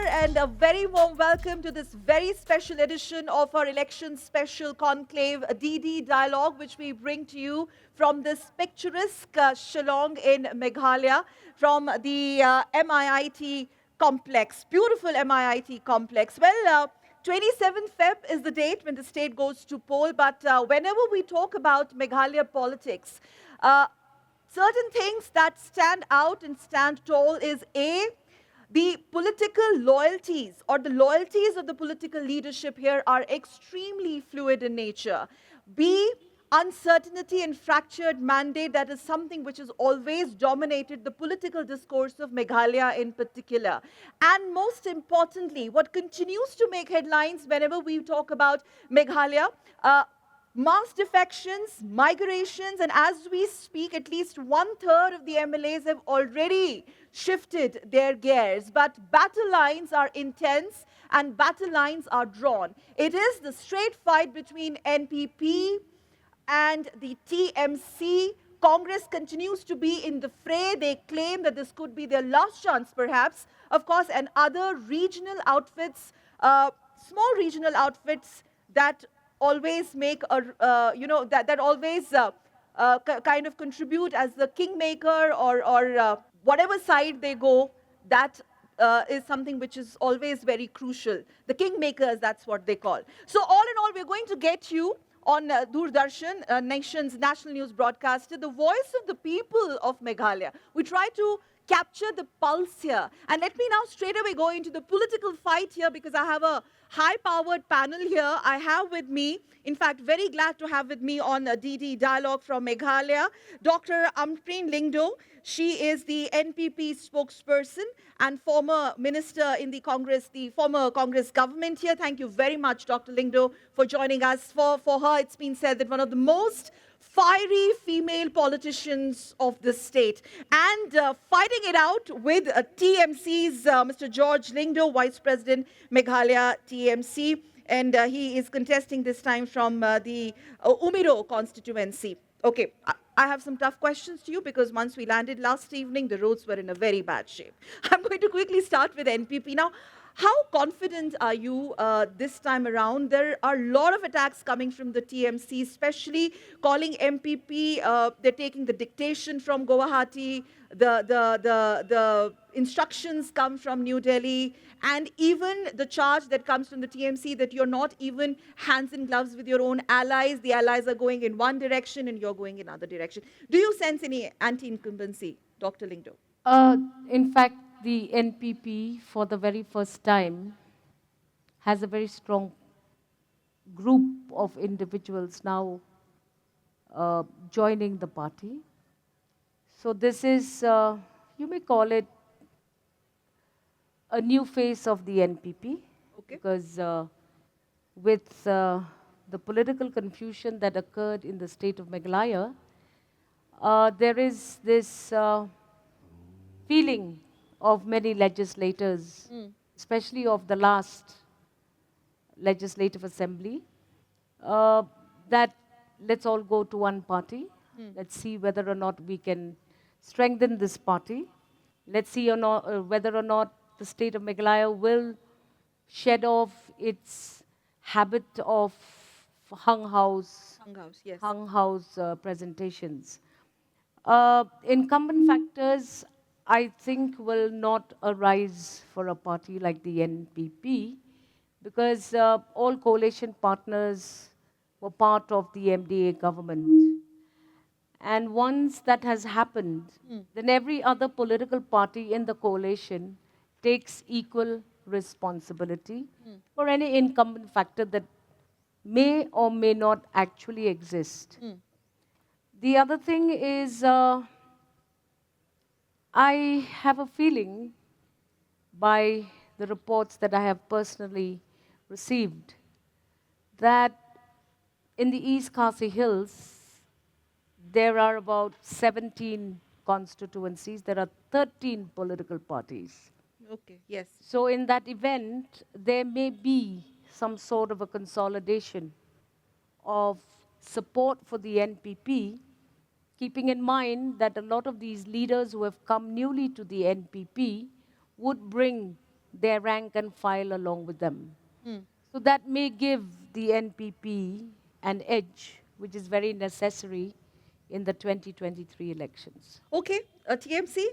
and a very warm welcome to this very special edition of our election special conclave DD Dialogue, which we bring to you from this picturesque Shillong in Meghalaya, from the MIIT complex, beautiful MIIT complex. Well, 27th Feb is the date when the state goes to poll, but whenever we talk about Meghalaya politics, certain things that stand out and stand tall is A, the political loyalties or the loyalties of the political leadership here are extremely fluid in nature. B, uncertainty and fractured mandate, that is something which has always dominated the political discourse of Meghalaya in particular. And most importantly, what continues to make headlines whenever we talk about Meghalaya, mass defections, migrations, and as we speak, at least 1/3 of the MLAs have already shifted their gears. But battle lines are intense and battle lines are drawn. It is the straight fight between NPP and the TMC. Congress continues to be in the fray. They claim that this could be their last chance, perhaps. Of course, and other regional outfits, small regional outfits that always make a, that always kind of contribute as the kingmaker or whatever side they go, that is something which is always very crucial. The kingmakers, that's what they call. So all in all, we're going to get you on Doordarshan, nation's national news broadcaster, the voice of the people of Meghalaya. We try to capture the pulse here. And let me now straight away go into the political fight here, because I have a high-powered panel here. I have with me, in fact, very glad to have with me on a DD Dialogue from Meghalaya, Dr. Ampreen Lingdo. She is the NPP spokesperson and former minister in the former Congress government here. Thank you very much, Dr. Lingdo, for joining us. For her, it's been said that one of the most fiery female politicians of the state. And fighting it out with TMC's Mr. George Lingdo, Vice President, Meghalaya TMC. And he is contesting this time from the Umiro constituency. Okay, I have some tough questions to you, because once we landed last evening, the roads were in a very bad shape. I'm going to quickly start with NPP. Now, how confident are you this time around? There are a lot of attacks coming from the TMC, especially calling MPP, they're taking the dictation from Guwahati, the instructions come from New Delhi, and even the charge that comes from the TMC that you're not even hands in gloves with your own allies. The allies are going in one direction and you're going in another direction. Do you sense any anti-incumbency, Dr. Lingdo? In fact, the NPP, for the very first time, has a very strong group of individuals now joining the party. So this is, you may call it, a new face of the NPP, Okay. because with the political confusion that occurred in the state of Meghalaya, there is this feeling of many legislators, especially of the last legislative assembly, that let's all go to one party. Let's see whether or not we can strengthen this party. Let's see whether or not the state of Meghalaya will shed off its habit of hung house Yes. presentations. Incumbent factors, I think, will not arise for a party like the NPP, because all coalition partners were part of the MDA government. And once that has happened, then every other political party in the coalition takes equal responsibility for any incumbent factor that may or may not actually exist. The other thing is, I have a feeling, by the reports that I have personally received, that in the East Khasi Hills, there are about 17 constituencies. There are 13 political parties. Okay, yes. So in that event, there may be some sort of a consolidation of support for the NPP, keeping in mind that a lot of these leaders who have come newly to the NPP would bring their rank and file along with them. So that may give the NPP an edge, which is very necessary in the 2023 elections. Okay, TMC.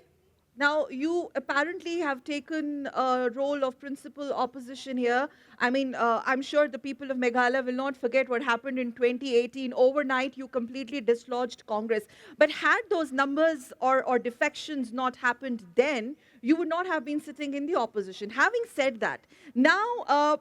Now, you apparently have taken a role of principal opposition here. I mean, I'm sure the people of Meghalaya will not forget what happened in 2018. Overnight, you completely dislodged Congress. But had those numbers or defections not happened then, you would not have been sitting in the opposition. Having said that, now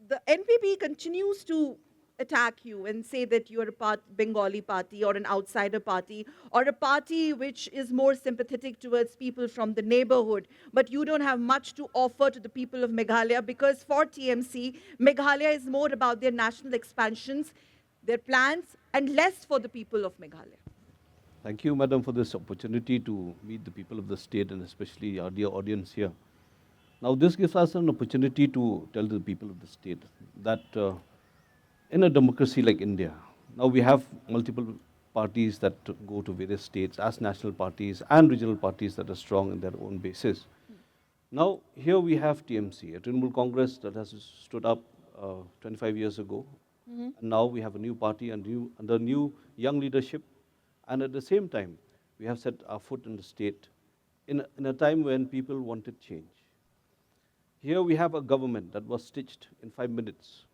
the NPP continues to attack you and say that you're a Bengali party or an outsider party or a party which is more sympathetic towards people from the neighborhood, but you don't have much to offer to the people of Meghalaya because for TMC, Meghalaya is more about their national expansions, their plans, and less for the people of Meghalaya. Thank you, madam, for this opportunity to meet the people of the state and especially our dear audience here. Now, this gives us an opportunity to tell the people of the state that in a democracy like India, now we have multiple parties that go to various states as national parties and regional parties that are strong in their own basis. Now, here we have TMC, a Trinamool Congress that has stood up 25 years ago. And now we have a new party under new young leadership. And at the same time, we have set our foot in the state in a time when people wanted change. Here we have a government that was stitched in 5 minutes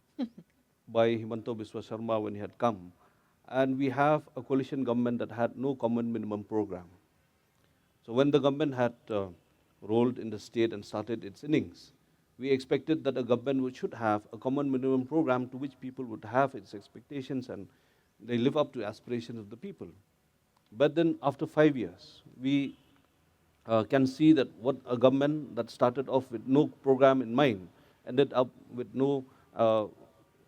by Himanta Biswa Sharma when he had come. And we have a coalition government that had no common minimum program. So when the government had rolled in the state and started its innings, we expected that a government should have a common minimum program to which people would have its expectations and they live up to aspirations of the people. But then after 5 years, we can see that what a government that started off with no program in mind ended up with no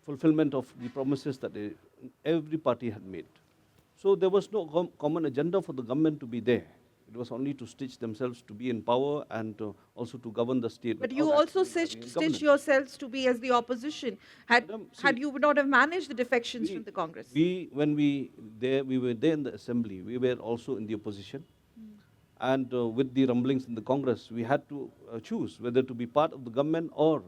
fulfillment of the promises that every party had made. So there was no common agenda for the government to be there. It was only to stitch themselves to be in power and also to govern the state. But you also stitched yourselves to be as the opposition. Had you not have managed the defections from the Congress? When we were there in the assembly, we were also in the opposition. And with the rumblings in the Congress, we had to choose whether to be part of the government or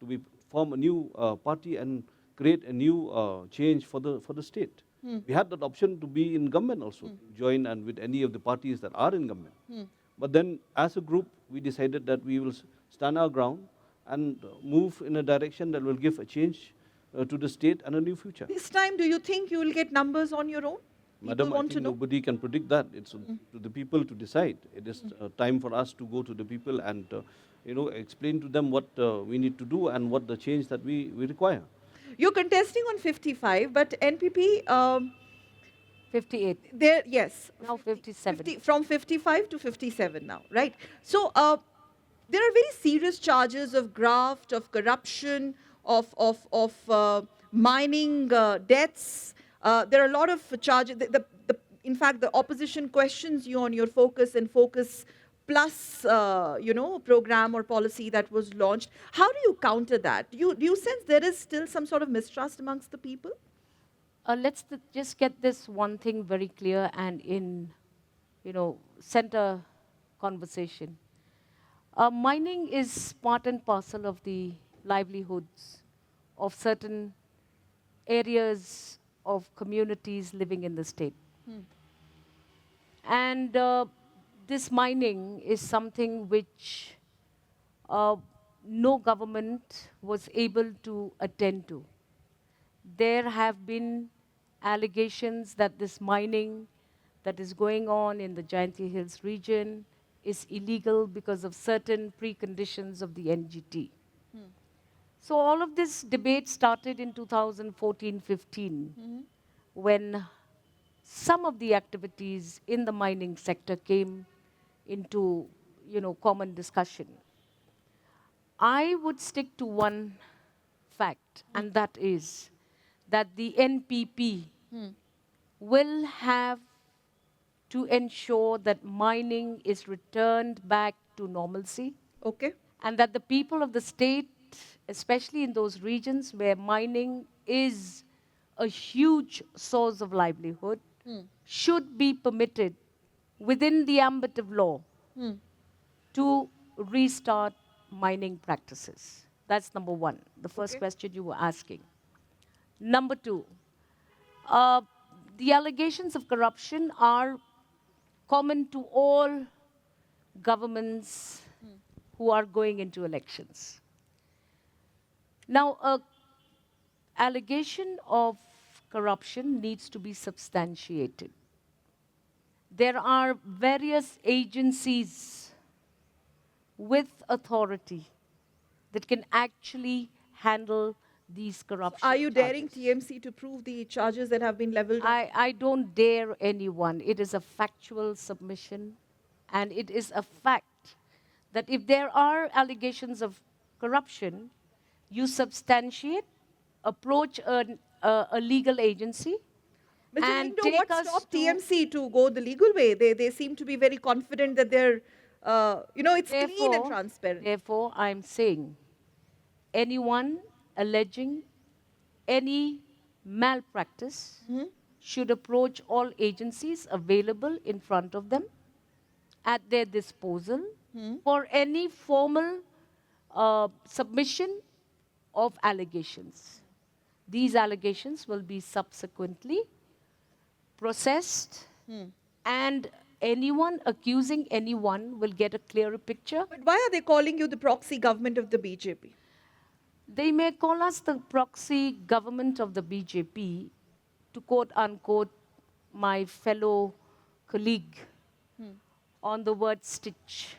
to form a new party and create a new change for the state. We had that option to be in government also, join and with any of the parties that are in government. But then as a group, we decided that we will stand our ground and move in a direction that will give a change to the state and a new future. This time, do you think you will get numbers on your own? Madam, I think nobody can predict that. It's to the people to decide. It is time for us to go to the people and explain to them what we need to do and what the change that we require. You're contesting on 55, but NPP... 58. Yes. Now 57. From 55 to 57 now, right? So there are very serious charges of graft, of corruption, of mining debts. There are a lot of charges. In fact, the opposition questions you on your Focus and Focus Plus, program or policy that was launched. How do you counter that? Do you sense there is still some sort of mistrust amongst the people? Let's just get this one thing very clear and in, center conversation. Mining is part and parcel of the livelihoods of certain areas of communities living in the state. And this mining is something which no government was able to attend to. There have been allegations that this mining that is going on in the Jayanti Hills region is illegal because of certain preconditions of the NGT. So all of this debate started in 2014-15 when some of the activities in the mining sector came into common discussion. I would stick to one fact, and that is that the NPP will have to ensure that mining is returned back to normalcy. Okay. And that the people of the state, especially in those regions where mining is a huge source of livelihood, should be permitted within the ambit of law to restart mining practices. That's number one, the first Okay. question you were asking. Number two, uh, the allegations of corruption are common to all governments who are going into elections. Now, a allegation of corruption needs to be substantiated. There are various agencies with authority that can actually handle these So corruption are you daring charges. TMC to prove the charges that have been leveled on? I don't dare anyone. It is a factual submission, and it is a fact that if there are allegations of corruption, you substantiate, approach a legal agency, Mr. and Lindo, take what us stopped to, TMC to go the legal way? They seem to be very confident that they're, it's clean and therefore, transparent. therefore, I'm saying anyone alleging any malpractice should approach all agencies available in front of them at their disposal for any formal submission of allegations. These allegations will be subsequently processed, and anyone accusing anyone will get a clearer picture. But why are they calling you the proxy government of the BJP? They may call us the proxy government of the BJP, to quote unquote my fellow colleague on the word stitch.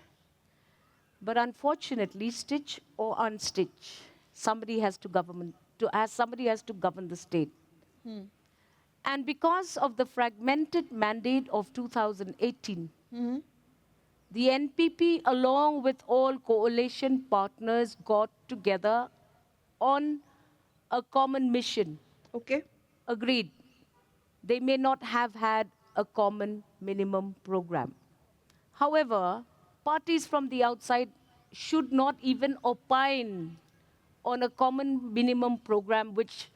But unfortunately, stitch or unstitch, somebody has to somebody has to govern the state. And because of the fragmented mandate of 2018, the NPP, along with all coalition partners, got together on a common mission. Okay. Agreed. They may not have had a common minimum program. However, parties from the outside should not even opine on a common minimum program which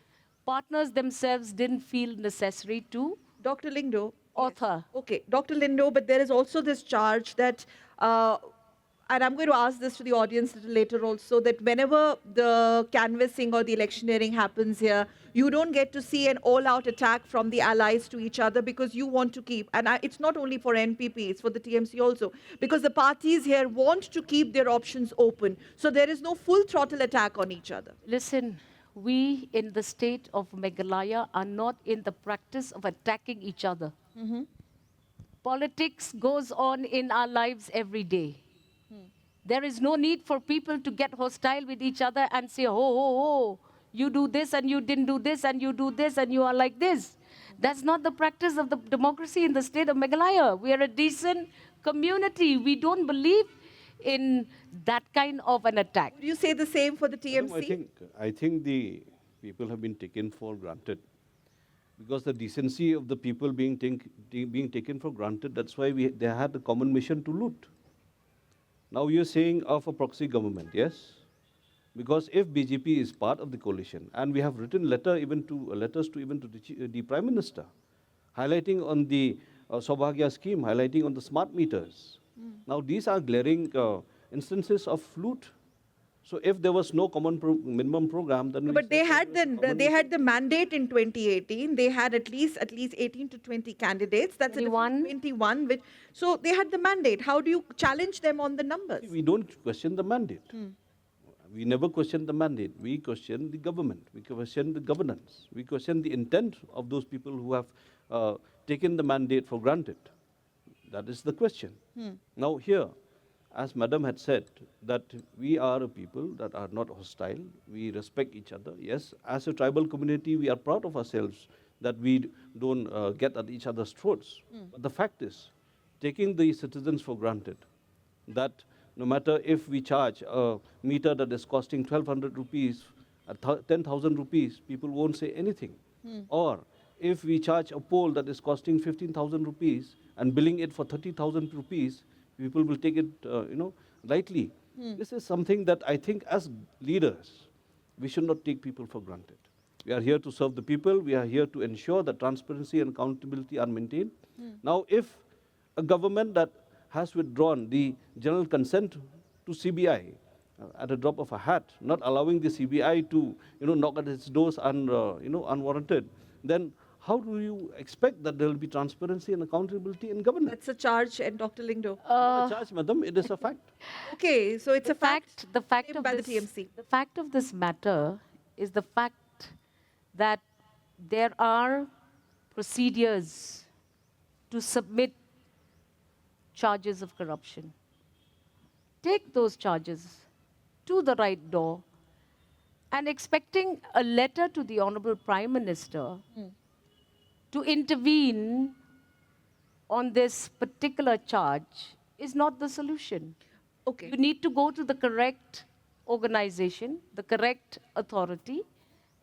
partners themselves didn't feel necessary to Dr. Lindo. author. Okay, Dr. Lindo, but there is also this charge that, and I'm going to ask this to the audience a little later also, that whenever the canvassing or the electioneering happens here, you don't get to see an all-out attack from the allies to each other because you want to keep, and it's not only for NPP, it's for the TMC also, because the parties here want to keep their options open. So there is no full throttle attack on each other. Listen, we in the state of Meghalaya are not in the practice of attacking each other. Politics goes on in our lives every day. There is no need for people to get hostile with each other and say, ho, ho, ho, you do this and you didn't do this and you do this and you are like this. That's not the practice of the democracy in the state of Meghalaya. We are a decent community. We don't believe in that kind of an attack. Would you say the same for the Madam, TMC? I think the people have been taken for granted. Because the decency of the people being taken for granted, that's why they had a common mission to loot. Now you're saying of a proxy government, yes? Because if BJP is part of the coalition, and we have written letters to the Prime Minister, highlighting on the Saubhagya scheme, highlighting on the smart meters. Now these are glaring instances of loot. So if there was no minimum program, then But they had the mandate in 2018. They had at least 18 to 20 candidates. That's a 21. 21. So they had the mandate. How do you challenge them on the numbers? we don't question the mandate. We never question the mandate. We question the government. We question the governance. We question the intent of those people who have taken the mandate for granted. That is the question. Now here, as Madam had said, that we are a people that are not hostile. We respect each other. Yes, as a tribal community, we are proud of ourselves that we don't get at each other's throats. But the fact is, taking the citizens for granted, that no matter if we charge a meter that is costing 1,200 rupees, 10,000 rupees, people won't say anything. Or if we charge a pole that is costing 15,000 rupees and billing it for 30,000 rupees, people will take it, lightly. This is something that I think as leaders, we should not take people for granted. We are here to serve the people. We are here to ensure that transparency and accountability are maintained. Now, if a government that has withdrawn the general consent to CBI, at a drop of a hat, not allowing the CBI to, knock at its doors unwarranted, then how do you expect that there will be transparency and accountability in governance? That's a charge, and Dr. Lingdo. Not a charge, madam. It is a fact. Okay, so it's a fact. The fact claimed of by this, the TMC. the fact of this matter is the fact that there are procedures to submit charges of corruption. Take those charges to the right door and expecting a letter to the Honorable Prime Minister to intervene on this particular charge is not the solution. Okay. You need to go to the correct organization, the correct authority,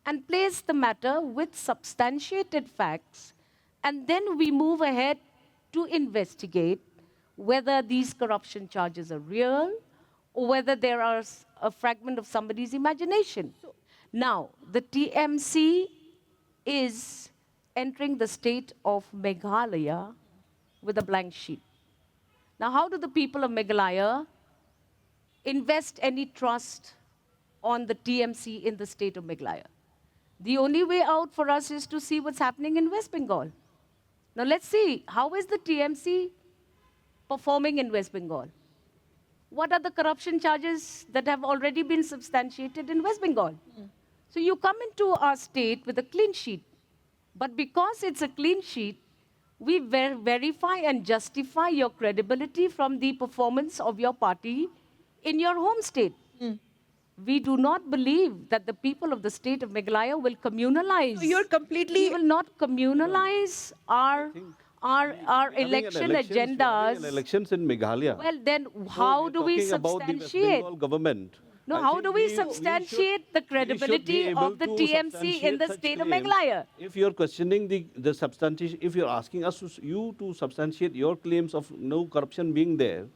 and place the matter with substantiated facts, and then we move ahead to investigate whether these corruption charges are real or whether there are a fragment of somebody's imagination. Now, the TMC is entering the state of Meghalaya with a blank sheet. Now, how do the people of Meghalaya invest any trust on the TMC in the state of Meghalaya? The only way out for us is to see what's happening in West Bengal. Now, let's see, how is the TMC performing in West Bengal? What are the corruption charges that have already been substantiated in West Bengal? So you come into our state with a clean sheet. But because it's a clean sheet, we verify and justify your credibility from the performance of your party in your home state. We do not believe that the people of the state of Meghalaya will communalize. So you're completely. We will not communalize our election agendas. Elections in Meghalaya. Well, then how do we substantiate? Government. No, how do we substantiate the credibility of the TMC in the state of Meghalaya? If you're questioning the substantiation, if you're asking us to substantiate your claims of no corruption being there,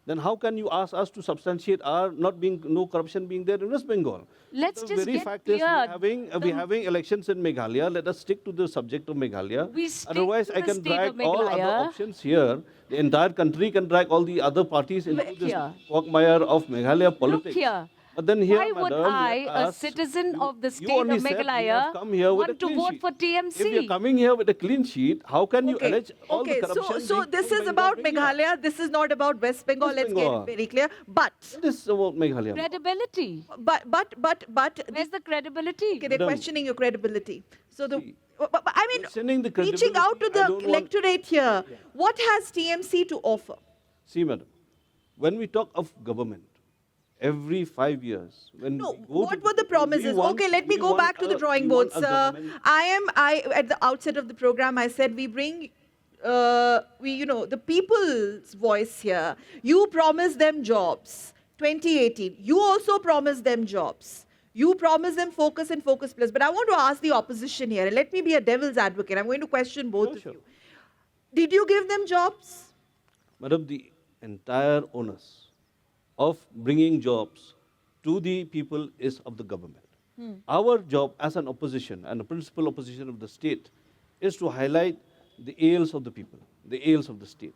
then how can you ask us to substantiate our no corruption being there in West Bengal? Let's The just very get fact clear. is we're having elections in Meghalaya. Let us stick to the subject of Meghalaya. We stick Otherwise, to I the can state drag of all other Meghalaya. options here. The entire country can drag all the other parties into Look this here. quagmire of Meghalaya politics. Look here. But then here, Why would madam, I, let a us- citizen you- of the you state only of said we Meghalaya, have come here with a want to clean vote sheet. for TMC? If you're coming here with a clean sheet, how can you allege all the corruption? So being this done is by about Bengal? Meghalaya. This is not about West Bengal. West Let's get Bengal. it very clear. But It is about Meghalaya. Credibility. Where's the credibility? Okay, they're Madam. questioning your credibility. So See, but I mean, questioning the reaching out to credibility, I the don't want- electorate here, what has TMC to offer? See, madam, when we talk of government, every 5 years, when No, we go what to were the promises? Okay, let me we go want back to the drawing we want boards. a government- I at the outset of the program, I said we bring the people's voice here. You promised them jobs. 2018, you also promised them jobs. You promised them focus and focus plus. But I want to ask the opposition here. Let me be a devil's advocate. I'm going to question both of Sure. you. Did you give them jobs? Madam, the entire onus of bringing jobs to the people is of the government. Our job as an opposition and a principal opposition of the state is to highlight the ails of the people, the ails of the state.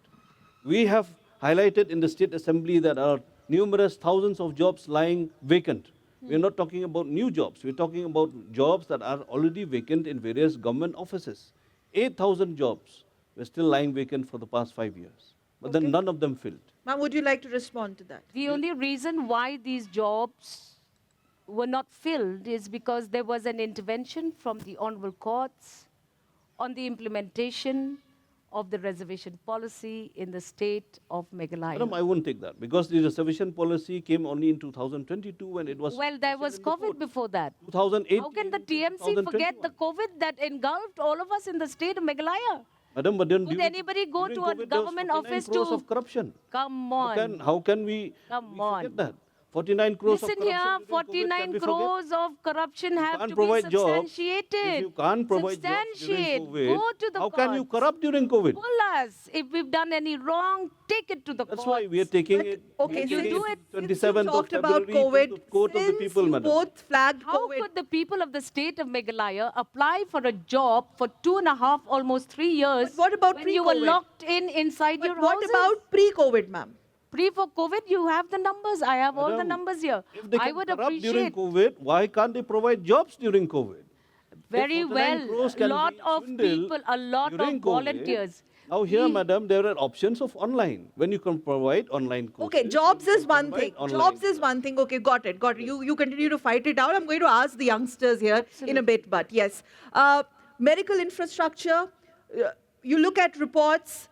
We have highlighted in the state assembly that are numerous thousands of jobs lying vacant. We're not talking about new jobs. We're talking about jobs that are already vacant in various government offices. 8,000 jobs were still lying vacant for the past 5 years. But then none of them filled. Ma'am, would you like to respond to that? The only reason why these jobs were not filled is because there was an intervention from the honorable courts on the implementation of the reservation policy in the state of Meghalaya. Madam, I won't take that because the reservation policy came only in 2022 when it was. Well, there was in the COVID court. before that. 2008. How can the TMC forget the COVID that engulfed all of us in the state of Meghalaya? Madam, but then Would during- anybody go during to a COVID, there was government 49 office crores to- of corruption. Come How on. can we Come forget on. that? 49 crores Listen of corruption. here, during COVID, can 49 we forget? crores of corruption have Can't to be provide jobs. substantiated. If you can't provide jobs during Substantiate. COVID, Go to the how can you courts. corrupt during COVID? Pull us. If we've done any wrong, take it to the That's courts. why we are taking But, it. okay, we are so taking you it do it- Since 27th you of talked about February COVID, to the court of the since people, you madam. both flagged How COVID. could the people of the state of Meghalaya apply for a job for 2.5, almost 3 years But what about when you were pre-COVID? locked in inside But your what houses? about pre-COVID, ma'am? Pre for COVID, you have the numbers. I have all the Madam, numbers here. If they I can would corrupt during appreciate COVID, why can't they provide jobs during COVID? If very 49 well. crores A can lot be of swindled people, a lot of during COVID, volunteers. now here, We, madam, there are options of online. When you can provide online courses. Okay, when jobs you is can one provide thing. online Jobs is one thing. Okay, got it, got it. You continue to fight it out. I'm going to ask the youngsters here in a Absolutely. bit, but yes. Medical infrastructure, you look at reports,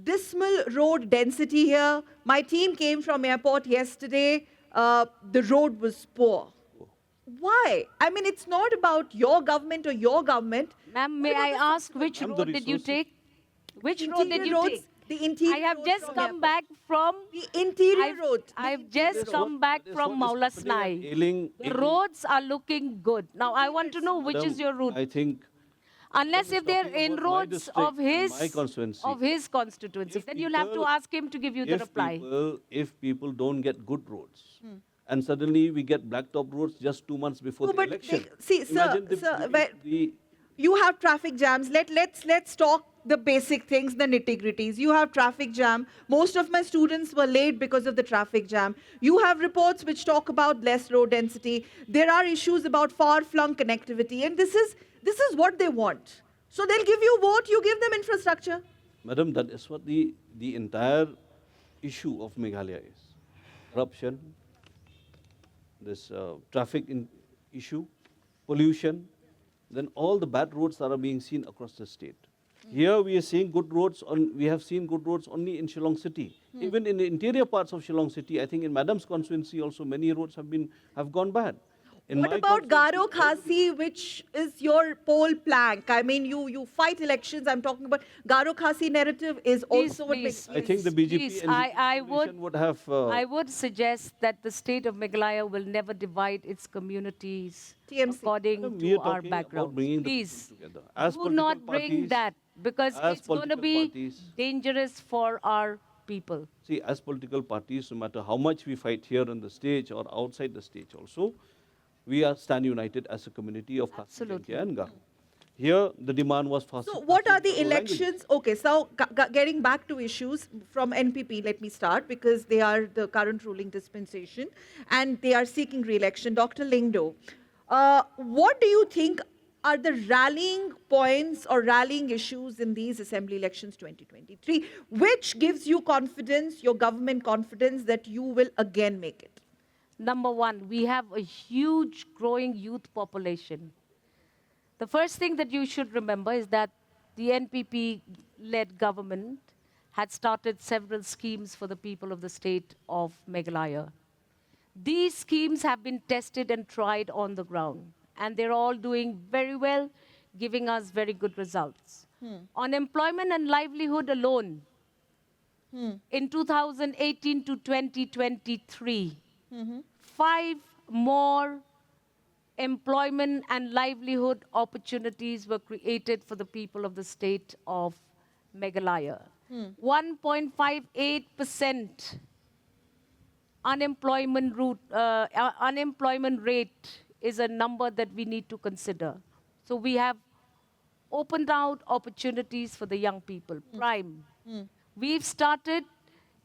dismal road density here. My team came from airport yesterday. The road was poor. Why? I mean, it's not about your government or your government. ma'am, What may about I the ask central which Ma'am, the road did you resources. take? Which road did interior you roads? take? The I interior have roads just from come airport. back from The interior I've, roads. The I've interior just roads. come back That is from what is happening Maulasnai. and ailing. The roads are looking good. Now I want to know which is Madam, your route. I think Unless Madam is if they're talking about my inroads of district and my constituency. his constituency, If then you'll have to ask him to give you the reply. If people don't get good roads, and suddenly we get blacktop roads just 2 months before No, the but election. see, Imagine sir, where the you have traffic jams. Let's talk the basic things, the nitty-gritties. You have traffic jam. Most of my students were late because of the traffic jam. You have reports which talk about less road density. There are issues about far-flung connectivity, and this is what they want. So they'll give you vote, you give them infrastructure. Madam, that is what the entire issue of Meghalaya is. Corruption, this traffic issue, pollution, then all the bad roads that are being seen across the state. Here we are seeing good roads, we have seen good roads only in Shillong city. Even in the interior parts of Shillong city, I think in Madam's constituency also many roads have gone bad. In What my about constituency, Garo Khasi, which is your pole plank? I mean, you fight elections. I'm talking about Garo Khasi narrative is Please, also what please, makes. I think the BJP please, and I coalition would have. I would suggest that the state of Meghalaya will never divide its communities TMC. according Madam, we to are our talking about backgrounds. bringing the Please, people together. As do political not bring parties- that because as it's going to political be parties- dangerous for our people. See, as political parties, no matter how much we fight here on the stage or outside the stage also, we are stand united as a community of Khasi, Absolutely. Jaintia and Garo. Here, the demand was for. So, what are the Khasi languages. elections? Okay, so getting back to issues from NPP, let me start because they are the current ruling dispensation and they are seeking re-election. Dr. Lingdo, what do you think are the rallying points or rallying issues in these assembly elections 2023, which gives you confidence, your government confidence that you will again make it? Number one, we have a huge growing youth population. The first thing that you should remember is that the NPP-led government had started several schemes for the people of the state of Meghalaya. These schemes have been tested and tried on the ground, and they're all doing very well, giving us very good results. On employment and livelihood alone, in 2018 to 2023, 5 more employment and livelihood opportunities were created for the people of the state of Meghalaya. 1.58% unemployment rate is a number that we need to consider. So we have opened out opportunities for the young people, prime. We've started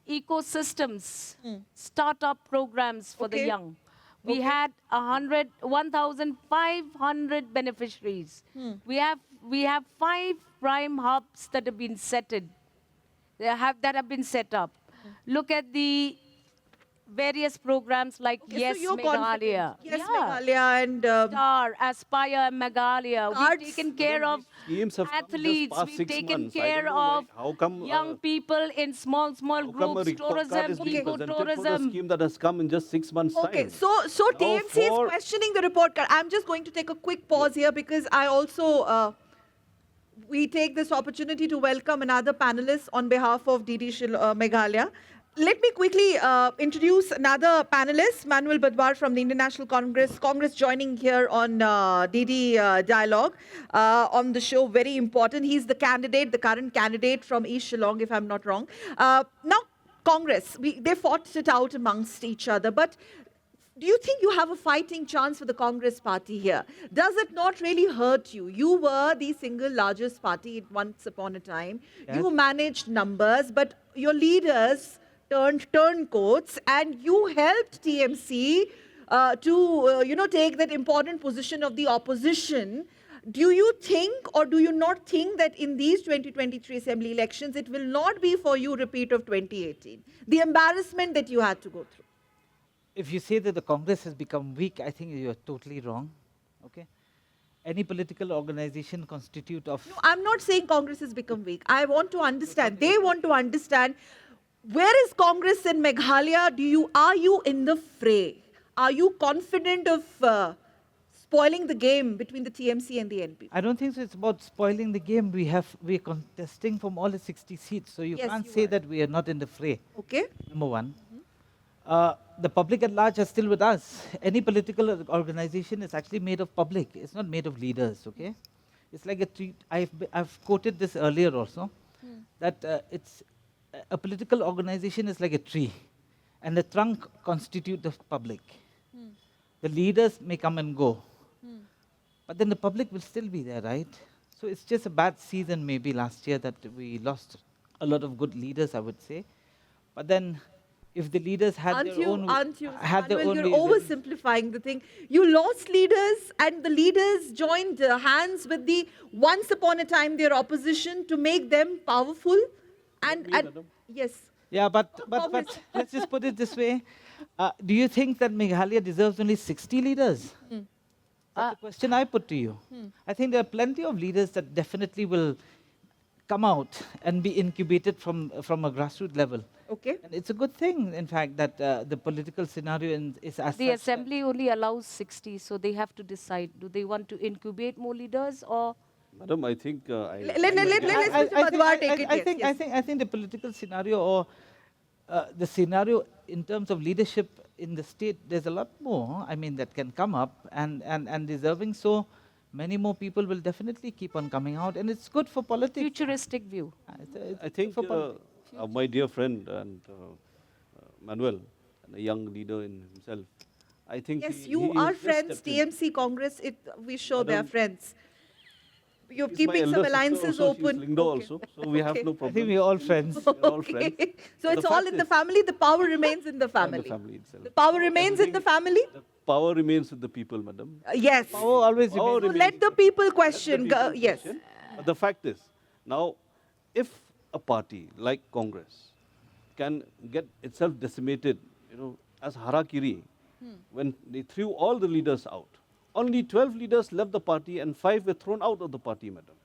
ecosystems, startup programs for the Okay. young. We had 1,500 beneficiaries. We have 5 prime hubs that have been that have been set up. Look at the various programs like Okay, Yes so you're Meghalaya. confident. Yes, Yeah. Meghalaya and Star, Aspire, Meghalaya. Cards. We've taken care of schemes have come just athletes. past We've 6 taken months. I care don't know why- of how come, young people in small How come a groups, report card tourism, is being presented for a ecotourism. scheme that has come in just 6 months' Okay, time? so Now TMC is for- questioning the report card. I'm just going to take a quick pause here because I also we take this opportunity to welcome another panelist on behalf of DD Meghalaya. Let me quickly introduce another panelist, Manuel Badwar from the Indian National Congress joining here on DD Dialogue on the show. Very important. He's the current candidate from East Shillong, if I'm not wrong. Now, Congress, they fought it out amongst each other, but do you think you have a fighting chance for the Congress party here? Does it not really hurt you? You were the single largest party once upon a time. Yes. You managed numbers, but your leaders turned turncoats, and you helped TMC to take that important position of the opposition. Do you think, or do you not think, that in these 2023 assembly elections, it will not be for you repeat of 2018? The embarrassment that you had to go through. If you say that the Congress has become weak, I think you're totally wrong. Okay? Any political organization constitute of... No, I'm not saying Congress has become weak. I want to understand. They want to understand, where is Congress in Meghalaya? Are you in the fray? Are you confident of spoiling the game between the TMC and the NP? I don't think so. It's about spoiling the game. We're contesting from all the 60 seats, so you Yes, can't you say are. that we are not in the fray. Okay. Number one. The public at large are still with us. Any political organization is actually made of public. It's not made of leaders, okay? It's like a tree. I've quoted this earlier also, that a political organization is like a tree, and the trunk constitutes the public. The leaders may come and go, but then the public will still be there, right? So it's just a bad season maybe last year that we lost a lot of good leaders, I would say. But then if the leaders had their own Manuel, you're reasons- oversimplifying the thing. You lost leaders, and the leaders joined hands with the once upon a time their opposition to make them powerful. And madam. yes, Yeah, but Congress. let's just put it this way. Do you think that Meghalaya deserves only 60 leaders? That's the question I put to you. I think there are plenty of leaders that definitely will come out and be incubated from a grassroots level. Okay. And it's a good thing, in fact, that the political scenario is as The such assembly only allows 60, so they have to decide, do they want to incubate more leaders, or... Madam, I think Let Mr. Padwar take it. Yes. I think the political scenario, or the scenario in terms of leadership in the state, there's a lot more, I mean, that can come up, and deserving so, many more people will definitely keep on coming out, and it's good for politics. Futuristic view. It's I good think for politics. my dear friend and Manuel, and a young leader in himself, I think Yes, he you is are just friends. stepped in. TMC, Congress, we show they are Madam, friends. You're He's my keeping some elder sister alliances also, she's open. Lingdo also, so we have Okay. no I problem. think we're all friends. We're all friends. Okay. So But it's the all fact in the is- family. The power remains in the And family. the family itself. The power remains in the family. The power remains with the people, madam. Yes. Power always Power remains. So let the people question. Let the people Yes. question. But the fact is, now, if a party like Congress can get itself decimated, as harakiri, when they threw all the leaders out, only 12 leaders left the party and 5 were thrown out of the party, madam.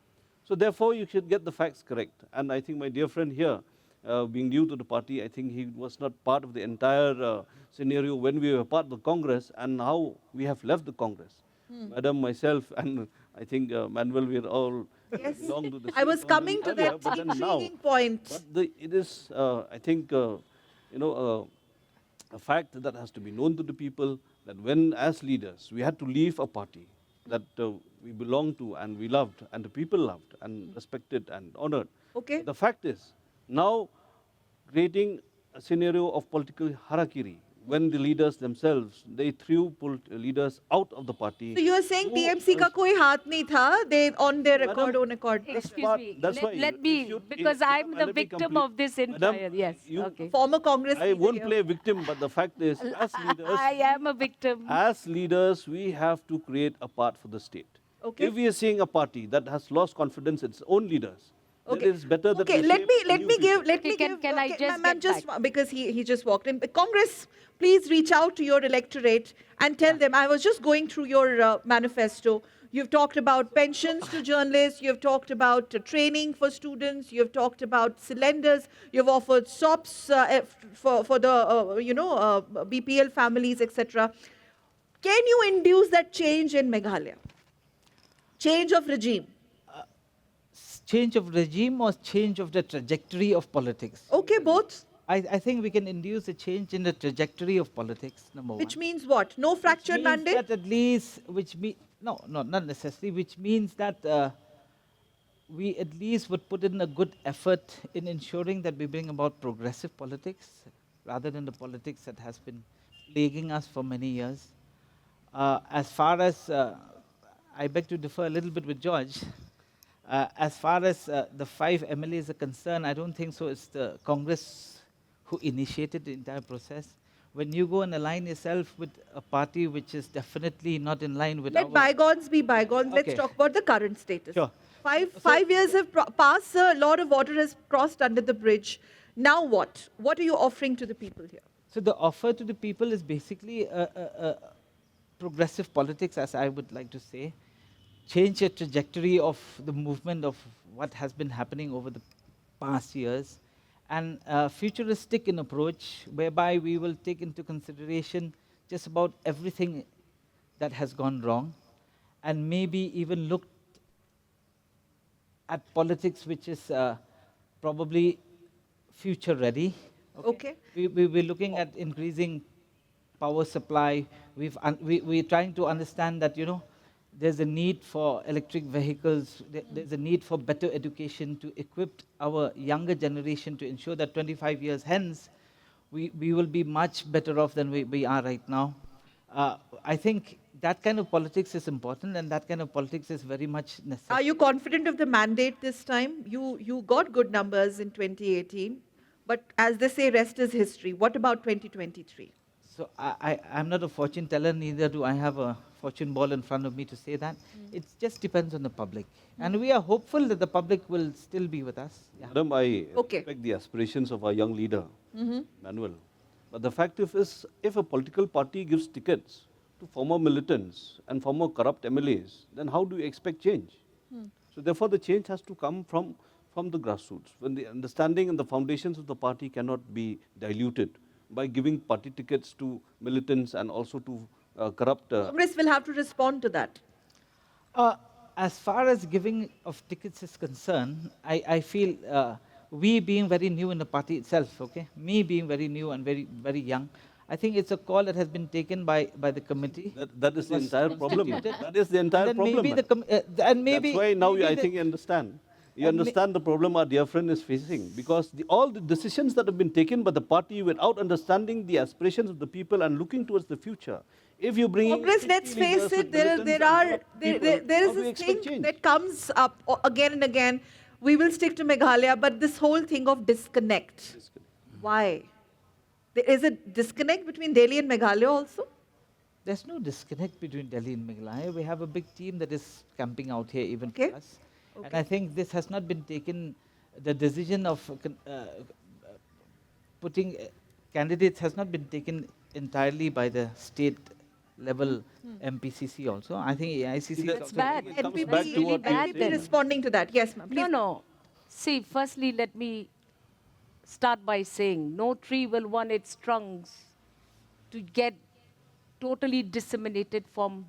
So therefore, you should get the facts correct. And I think my dear friend here, being new to the party, I think he was not part of the entire scenario when we were part of the Congress, and now we have left the Congress. Madam, myself, and I think Manuel, we are all Yes. belong to the I same was coming to earlier, that but then now- intriguing point. But it is, I think, a fact that has to be known to the people, that when, as leaders, we had to leave a party that we belonged to and we loved and the people loved and respected and honored. Okay. The fact is, now creating a scenario of political harakiri, when the leaders themselves, they threw leaders out of the party. So you are saying who TMC ka koi haath nahi tha? They on their Madam, record, own accord. Excuse part- me. that's why Let if me, you- because if- I'm the let me victim complete. of this Madam, entire... Yes, you- okay. Former Congress I leader won't here. play victim, but the fact is, as leaders, I am a victim. as leaders, we have to create a path for the state. Okay. If we are seeing a party that has lost confidence in its own leaders, then Okay. it is better that Okay, we let shape me a let new me future. give let Okay, me can- give. can I just ma'am, get because he just walked in. But Congress, please reach out to your electorate and tell them. I was just going through your manifesto. You've talked about pensions to journalists. You've talked about training for students. You've talked about cylinders. You've offered SOPs for the BPL families, etc. Can you induce that change in Meghalaya? Change of regime. Change of regime or change of the trajectory of politics? Okay, both. I think we can induce a change in the trajectory of politics, number Which one. means what? No fractured Which means mandate? that at least, no, not necessarily, which means that we at least would put in a good effort in ensuring that we bring about progressive politics rather than the politics that has been plaguing us for many years. As far as, I beg to differ a little bit with George, as far as the 5 MLAs are concerned, I don't think so. It's the Congress who initiated the entire process. When you go and align yourself with a party which is definitely not in line with Let our... bygones be bygones. Let's Okay. talk about the current status. Sure. Five years have passed, a lot of water has crossed under the bridge. Now what? What are you offering to the people here? So the offer to the people is basically a progressive politics, as I would like to say. Change the trajectory of the movement of what has been happening over the past years, and futuristic in approach, whereby we will take into consideration just about everything that has gone wrong, and maybe even look at politics which is probably future ready. Okay. We're looking at increasing power supply. We're trying to understand that, you know, there's a need for electric vehicles. There's a need for better education to equip our younger generation to ensure that 25 years hence, we will be much better off than we are right now. I think that kind of politics is important, and that kind of politics is very much Are necessary. you confident of the mandate this time? You got good numbers in 2018, but as they say, rest is history. What about 2023? So I'm not a fortune teller, neither do I have a fortune ball in front of me to say that. It just depends on the public. And we are hopeful that the public will still be with us. Yeah. Madam, I Okay. respect the aspirations of our young leader, Manuel. But the fact is, if a political party gives tickets to former militants and former corrupt MLAs, then how do you expect change? So therefore, the change has to come from the grassroots. When the understanding and the foundations of the party cannot be diluted by giving party tickets to militants and also to corrupt. Congress will have to respond to that. As far as giving of tickets is concerned, I feel we being very new in the party itself, okay, me being very new and very young, I think it's a call that has been taken by the committee. That is the Was entire problem. constituted. That is the entire And then problem. maybe and maybe That's why now maybe I the- think you understand. You and understand the problem our dear friend is facing, because all the decisions that have been taken by the party without understanding the aspirations of the people and looking towards the future. If you bring Congress, let's face it, there is this thing that comes up again and again. We will stick to Meghalaya, but this whole thing of disconnect. Why? There is a disconnect between Delhi and Meghalaya also? There's no disconnect between Delhi and Meghalaya. We have a big team that is camping out here even Okay. for us. And I think this has not been taken, the decision of putting candidates has not been taken entirely by the state level MPCC also. I think AICC is That's also bad. It comes NPP, back to what bad you NPP then. say. responding to that. Yes, ma'am. No, Please. no. See, firstly, let me start by saying no tree will want its trunks to get totally disseminated from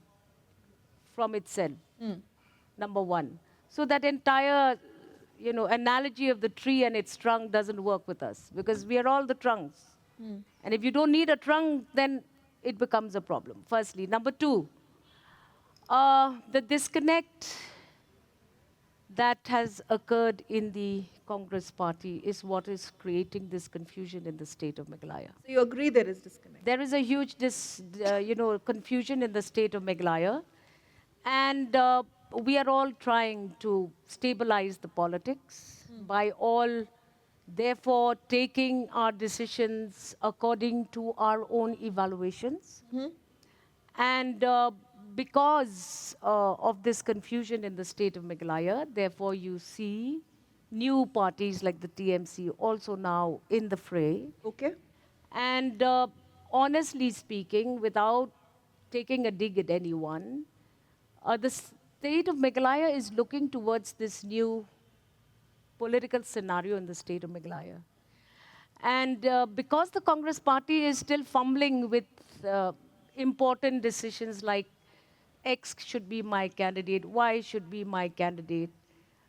itself. Number one. So that entire, analogy of the tree and its trunk doesn't work with us because we are all the trunks. And if you don't need a trunk, then it becomes a problem. Firstly. Number two, the disconnect that has occurred in the Congress party is what is creating this confusion in the state of Meghalaya. So you agree there is disconnect? There is a huge confusion in the state of Meghalaya, and we are all trying to stabilize the politics by all, therefore, taking our decisions according to our own evaluations. And because of this confusion in the state of Meghalaya, therefore you see new parties like the TMC also now in the fray. Okay. And honestly speaking, without taking a dig at anyone, the state of Meghalaya is looking towards this new political scenario in the state of Meghalaya. And because the Congress party is still fumbling with important decisions like X should be my candidate, Y should be my candidate,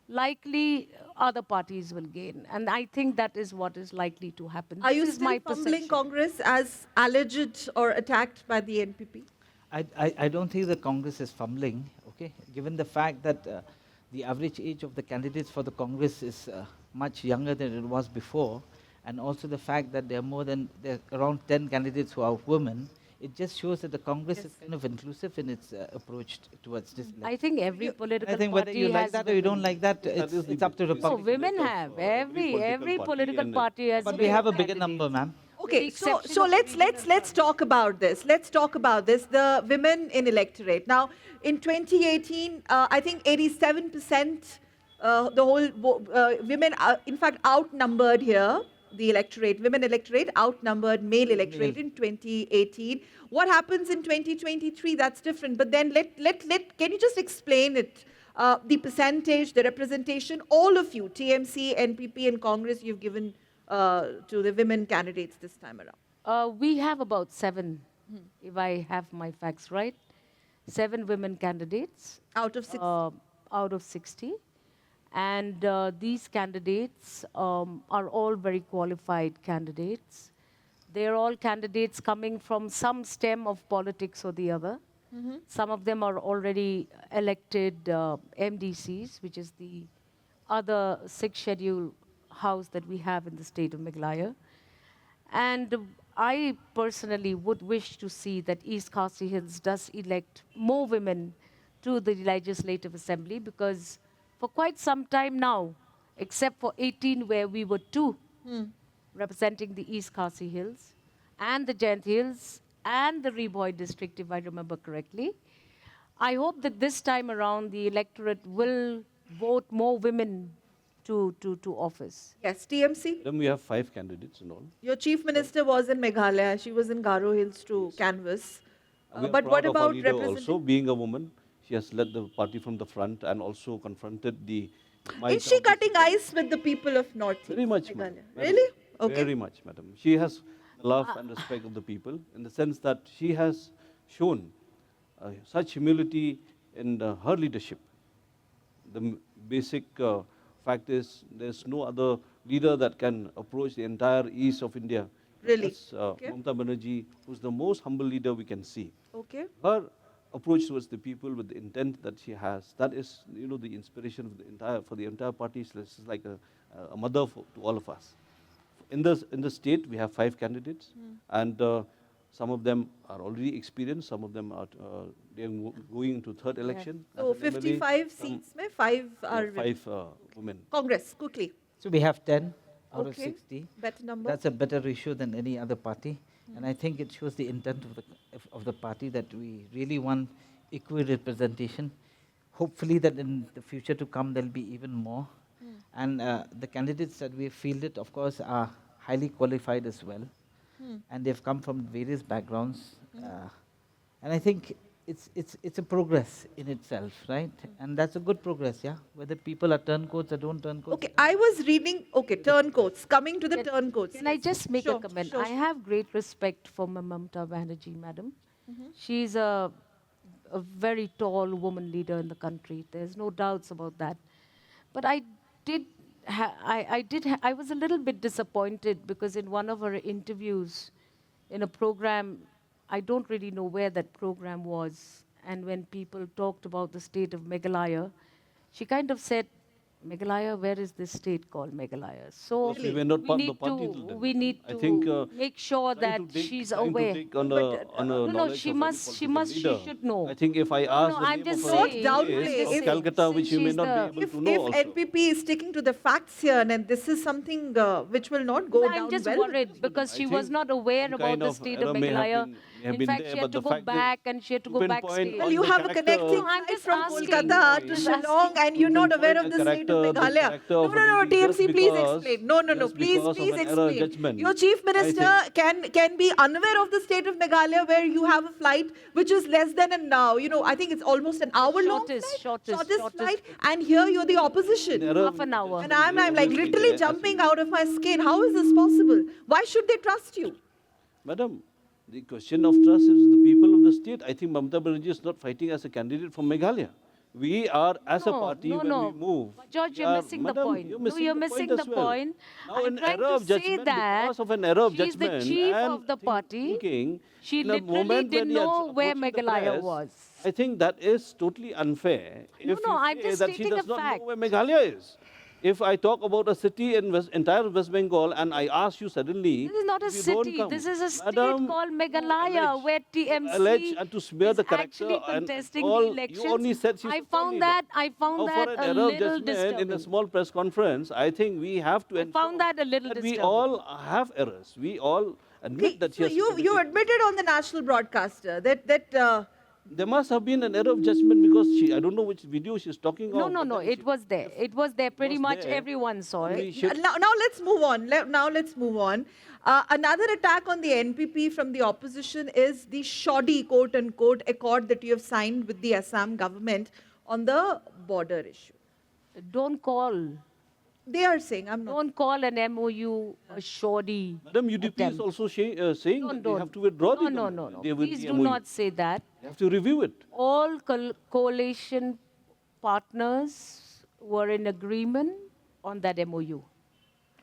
likely other parties will gain. And I think that is what is likely to happen. Are This you is still my fumbling perception. Congress as alleged or attacked by the NPP? I don't think the Congress is fumbling, okay? Given the fact that the average age of the candidates for the Congress is much younger than it was before, and also the fact that there are around 10 candidates who are women, it just shows that the Congress is kind of inclusive in its approach towards this election. I think every You- political I think whether party you like has that or you don't women. like that, That is the it's up to the basic No, public. women mandate of, have. every Every political and party has But we women have a bigger candidates. number, ma'am. Okay, the so exception so of the let's regional let's talk about this. Let's talk about this. The women in electorate. Now, in 2018, I think 87%, the whole women, in fact, outnumbered here. The electorate, women electorate, outnumbered male electorate Male. in 2018. What happens in 2023? That's different. But then can you just explain it? The percentage, the representation, all of you, TMC, NPP, and Congress, you've given to the women candidates this time around. We have about 7, if I have my facts right, 7 women candidates Out of 6. out of 60. And these candidates are all very qualified candidates. They're all candidates coming from some stem of politics or the other. Some of them are already elected MDCs, which is the other 6th schedule house that we have in the state of Meghalaya. And I personally would wish to see that East Khasi Hills does elect more women to the Legislative Assembly, because for quite some time now, except for 18 where we were 2 representing the East Khasi Hills and the Jayant Hills and the Reboy district, if I remember correctly, I hope that this time around the electorate will vote more women to office. Yes, TMC. Then we have 5 candidates in all. Your chief minister was in Meghalaya. She was in Garo Hills to canvass. We are But what proud of our about leader representing? also, being a woman, she has led the party from the front and also confronted the might Is she of the cutting ice with the people of North Very much, Meghalaya? madam. Really? Okay. Very much, madam. She has the love and respect of the people in the sense that she has shown such humility in her leadership. The basic fact is there's no other leader that can approach the entire east of India. Really? That's Okay. Mamata Banerjee, who's the most humble leader we can see. Okay. Her approach towards the people with the intent that she has, that is, the inspiration of for the entire party. So it's like a mother to all of us. In the state, we have 5 candidates, and some of them are already experienced. Some of them are going into third election. So as an MLA. 55 Some- seats, mein 5 are yeah, 5 women. Congress, quickly. So we have 10 out of Okay. 60. Better number. That's a better ratio than any other party. And I think it shows the intent of the party that we really want equal representation. Hopefully that in the future to come there'll be even more. And the candidates that we have fielded, of course, are highly qualified as well. And they've come from various backgrounds. And I think it's a progress in itself, right? And that's a good progress, yeah? Whether people are turncoats or don't turncoats. Okay, I was reading, okay, turncoats, coming to the turncoats. Can I Yes. just make Sure, a comment? sure, I have great respect for Mamata Banerjee, madam. She's a very tall woman leader in the country. There's no doubts about that. But I was a little bit disappointed because in one of her interviews in a program, I don't really know where that program was, and when people talked about the state of Meghalaya, she kind of said, Meghalaya, where is this state called Meghalaya? So Yes, we were not part of the need party to, till then, we madam. need I to think, make sure that she's aware. On a no, knowledge she of any must, she political leader. should know. I think if I ask no, the I'm name just of saying, a Don't place downplay. of Calcutta, which you may Since not be she's able to If know also. NPP is sticking to the facts here, and this is something which will not go down I'm just well. worried because I she was think not aware some about kind the of state of error may have Meghalaya. been- may have In been fact, there, she had but to the go fact is back and she had to to go pinpoint backstage. on Well, you the have a character- connecting No, I'm flight just from asking. Kolkata to Just Shillong, asking. and you're not aware of the state of Meghalaya. No, no, no, TMC, please explain. No, no, no, just please, because of please an error explain. judgment, Your chief I minister can be unaware of the state of Meghalaya, where you have a flight which is less than an hour. I think it's almost an hour long flight, Shortest flight, and here you're the opposition. Half an hour. And I'm like literally jumping out of my skin. How is this possible? Why should they trust you? Madam, the question of trust is the people of the state. I think Mamata Banerjee is not fighting as a candidate from Meghalaya. We are, as a party, when we move. But George, we you're are- missing Madam, the point. You're No, missing you're the missing point the as well. point. Now, I'm an trying error to of say judgment, that because of an error of she's the judgment chief and of the party. thinking, She in a literally moment didn't when he had know where approached the Meghalaya press, was. I think that is totally unfair. No, if no, you I'm say just that she stating does a not fact. know where Meghalaya is. if I talk about a city in entire West Bengal and I ask you suddenly, This is not a if you don't city. come, This is a state madam, called you Meghalaya, allege, where you allege TMC and to smear is the character actually and contesting the all, you elections. only said she's I a thought found leader. that Now, for an a error of little judgment in a disturbing. small press conference, I think we have to I ensure found that a little that we disturbing. all have errors. We all admit Okay, that so yes, you admitted on the national broadcaster that there must have been an error of judgment because I don't know which video she's talking No, of. no, but no. then It was there. It was there. Pretty was much there, everyone saw then it. we should now let's move on. Now let's move on. Another attack on the NPP from the opposition is the shoddy quote unquote accord that you have signed with the Assam government on the border issue. Don't call. They are saying, I'm not. Don't call an MOU a shoddy. Madam, UDP is attempt. also saying that they have to withdraw the No, government. no. They will Please the do MOU. not say that. They have to review it. All coalition partners were in agreement on that MOU.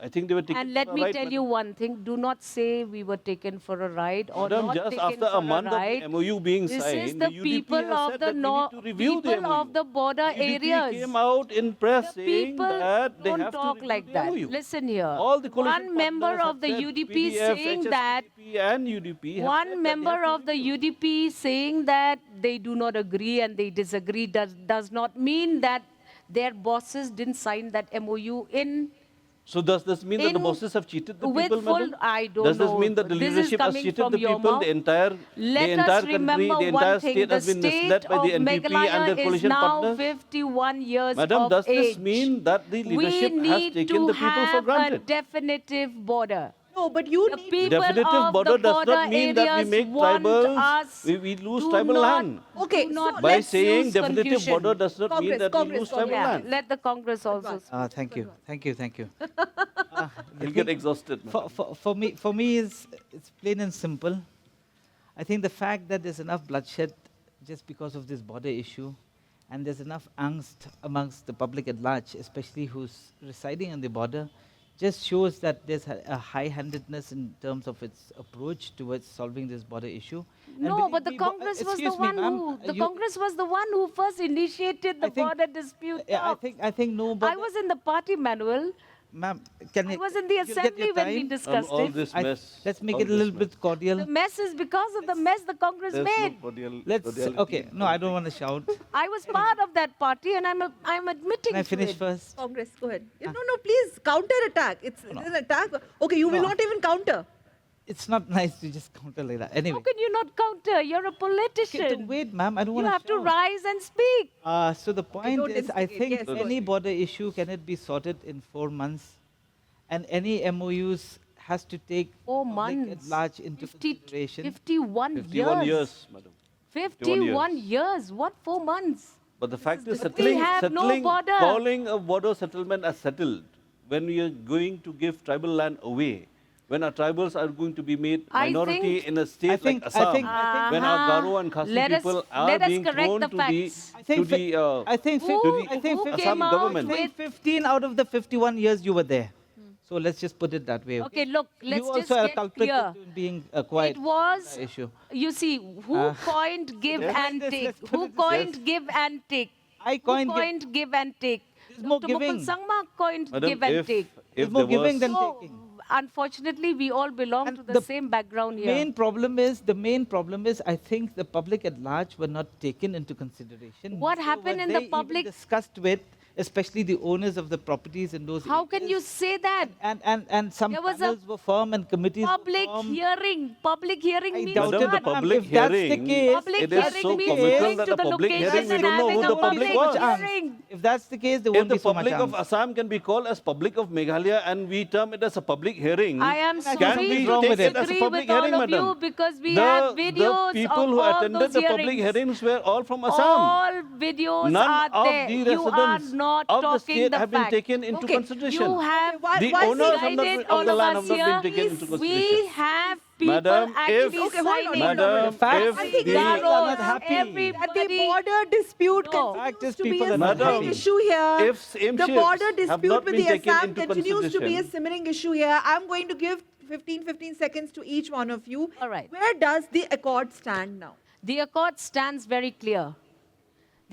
I think they were taken And for let a me ride, tell you madam. one thing, do not say we were taken for a ride or Madam, not just taken after for a month ride. of the MOU being This signed, is the UDP people has of said the that we need to review the people MOU. of the border UDP areas. came out in press The saying people that they don't have talk to review like the that. MOU. Listen here. All the coalition One member partners of the have said, UDP PDF, saying that HSPDP and UDP have said one that they member have to of the review. UDP saying that they do not agree and they disagree does not mean that their bosses didn't sign that MOU in So does this mean that the in- bosses have cheated the with people, full- madam? I don't Does this know. mean that the This is leadership has coming cheated from the your people? mouth. The entire Let us country, remember the one entire thing, state the has been state misled by of the NPP and Meghalaya their is coalition now partners? 51 years Madam, of does this age. mean that the leadership we has need taken to the people for have granted? a definitive border. No, but you The need people Definitive of border the does border not mean that we areas make want tribals, us we lose do tribal not, land. Okay, do so not By let's saying use definitive confusion. border does not mean Congress, that we Congress, lose tribal Congress. Yeah, land. let the Congress also Advance. speak. Thank you, thank you. You'll get exhausted. For me, it's plain and simple. I think the fact that there's enough bloodshed just because of this border issue, and there's enough angst amongst the public at large, especially who's residing on the border, just shows that there's a high-handedness in terms of its approach towards solving this border issue. And No, believe but the me, Congress was the excuse me, one ma'am, who the you- Congress was the one who first initiated the I think- border dispute. Yeah, talks. I think no, but I was in the party manual. ma'am, can I it- was in the you'll get assembly your when we time? discussed all it. this I- mess. Let's make all it a little this bit cordial. The mess is because of the mess the Congress There's made. no cordial, Let's cordiality okay. in No, I don't want to shout. I was part of that party, and I'm admitting Can I to finish it. first? Congress, go ahead. Yeah, no, please counter attack. It's an attack. Okay, you will No. not even counter. It's not nice to just counter like that. Anyway, How can you not counter? You're a okay, politician. wait, ma'am. I don't You want have to rise and speak. So the point don't is, I instigate. think Yes, go any ahead. border issue can it be sorted in 4 months, and any MOUs has to take 4 public at months. large into 50 consideration. 51 51 years, madam. 51 years. What 4 months? But the fact is, But we have no border. calling a border settlement as settled when we are going to give tribal land away, when our tribals are going to be made I minority think- in a state think- like I Assam, think- when our Uh-huh. Garo and Khasi Let us- people are let us being correct thrown the to the, facts. I think, to the, I think, Who- I think who 50 came out government. I think with- 15 out of the 51 years you were there. So let's just put it that way. Okay, look, let's you also just are get culprit clear. in being quiet. It was, issue. you see, who coined give Yes. and Let's take? put Who it this way. coined give and take? I Who coined give- coined give and take? There's more Dr. Mukul giving. Sangma coined Madam, give and take. There's if more there giving was, than So, taking. unfortunately, we all belong And to the the same background here. The main problem is, I think the public at large were not taken into consideration. What Nor happened were in the they even public- discussed with, especially the owners of the properties in those How can you areas. say that? And some There was a panels were formed and committees Public were formed. hearing. Public hearing I means doubt Madam, it, the what? ma'am. public If that's the hearing, case, Public it is hearing so means comical going that to the the public location hearing, we and don't know having who a the public public was. hearing. If that's the case, there If won't the be so much public of angst. Assam can be called as public of Meghalaya and we term it as a public hearing, I am Can sorry we to take it as a disagree public with all hearing, of madam? you because we the, have videos the people of who all attended those the public hearings. hearings were all from Assam. All videos None are of there. the You are residents not of the talking state the have been fact. taken into Okay, consideration. You have The why owners is of guided the, all of the of land us have not here. been taken into We consideration. have people Madam, actually if- Okay, hold on, signing. Madam, The fact if I think the, Garos, people are not happy. everybody. That the border dispute No. Fact continues is to be people a are not simmering happy. issue here. if same The ships border have dispute not with been the taken Assam into continues to be a consideration, simmering issue here. I'm going to give 15 seconds to each one of you. All right. Where does the accord stand now? The accord stands very clear.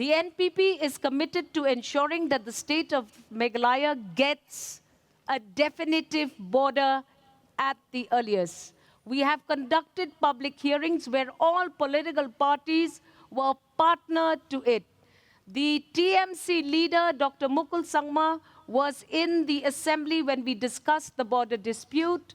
The NPP is committed to ensuring that the state of Meghalaya gets a definitive border at the earliest. We have conducted public hearings where all political parties were partner to it. The TMC leader, Dr. Mukul Sangma, was in the assembly when we discussed the border dispute.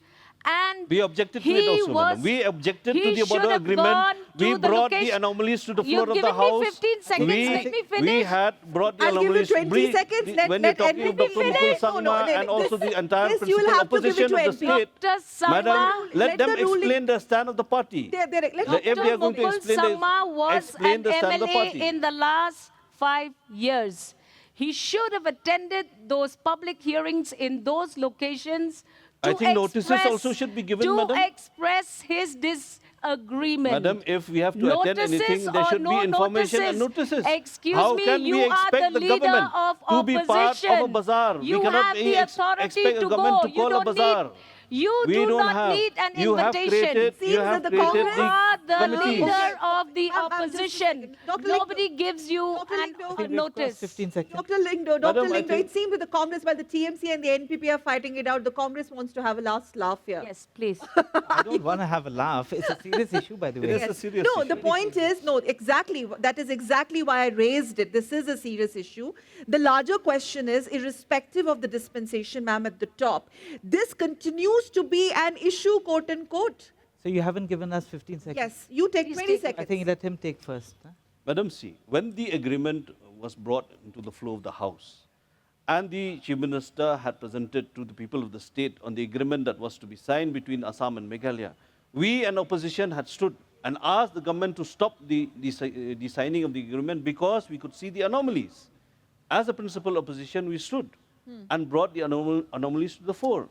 And We objected to it also, madam. We objected to the border agreement. We brought the anomalies to the floor of the House. You've given me 15 seconds. Let me finish. We had brought the I'll give you anomalies. 20 seconds. When you're talking of Dr. Mukul Sangma and also the entire this you will principal have to give it opposition to of the NP. state, Dr. Sangma, madam, let let them the ruling- explain the stand of the party. Let's If they are going to Mukul explain Sangma was explain an the stand of the MLA party. in the last 5 years. He should have attended those public hearings in those locations to I think notices express- also should be given, to madam. express his disagreement. Madam, if we have to attend Notices anything, there or should no be information and notices? notices. Excuse How me, can you we are expect the the leader government of to be part of a opposition. bazaar? You We cannot have the authority expect a to government go. to call You a don't bazaar. need. You We do don't not have. need an You have invitation. created, Seems you that have the created Congress- You are the committees. leader of the I'm just a opposition. second. Dr. Lindo. Nobody gives you Dr. an Lindo. I a think We've crossed notice. 15 seconds. Dr. Lindo, Madam, I it think- seems that the Congress, while the TMC and the NPP are fighting it out, the Congress wants to have a last laugh here. Yes, please. I don't want to have a laugh. It's a serious issue, by the It way. is a serious No, issue. the point is, no, exactly. That is exactly why I raised it. This is a serious issue. The larger question is, irrespective of the dispensation, ma'am, at the top, this continues to be an issue, quote unquote. So you haven't given us 15 seconds. Yes, you take Please 20 take- seconds. I think let him take first. Huh? Madam, see, when the agreement was brought into the flow of the House, and the Chief Minister had presented to the people of the state on the agreement that was to be signed between Assam and Meghalaya, we and opposition had stood and asked the government to stop the signing of the agreement because we could see the anomalies. As a principal opposition, we stood and brought the anomalies to the fore.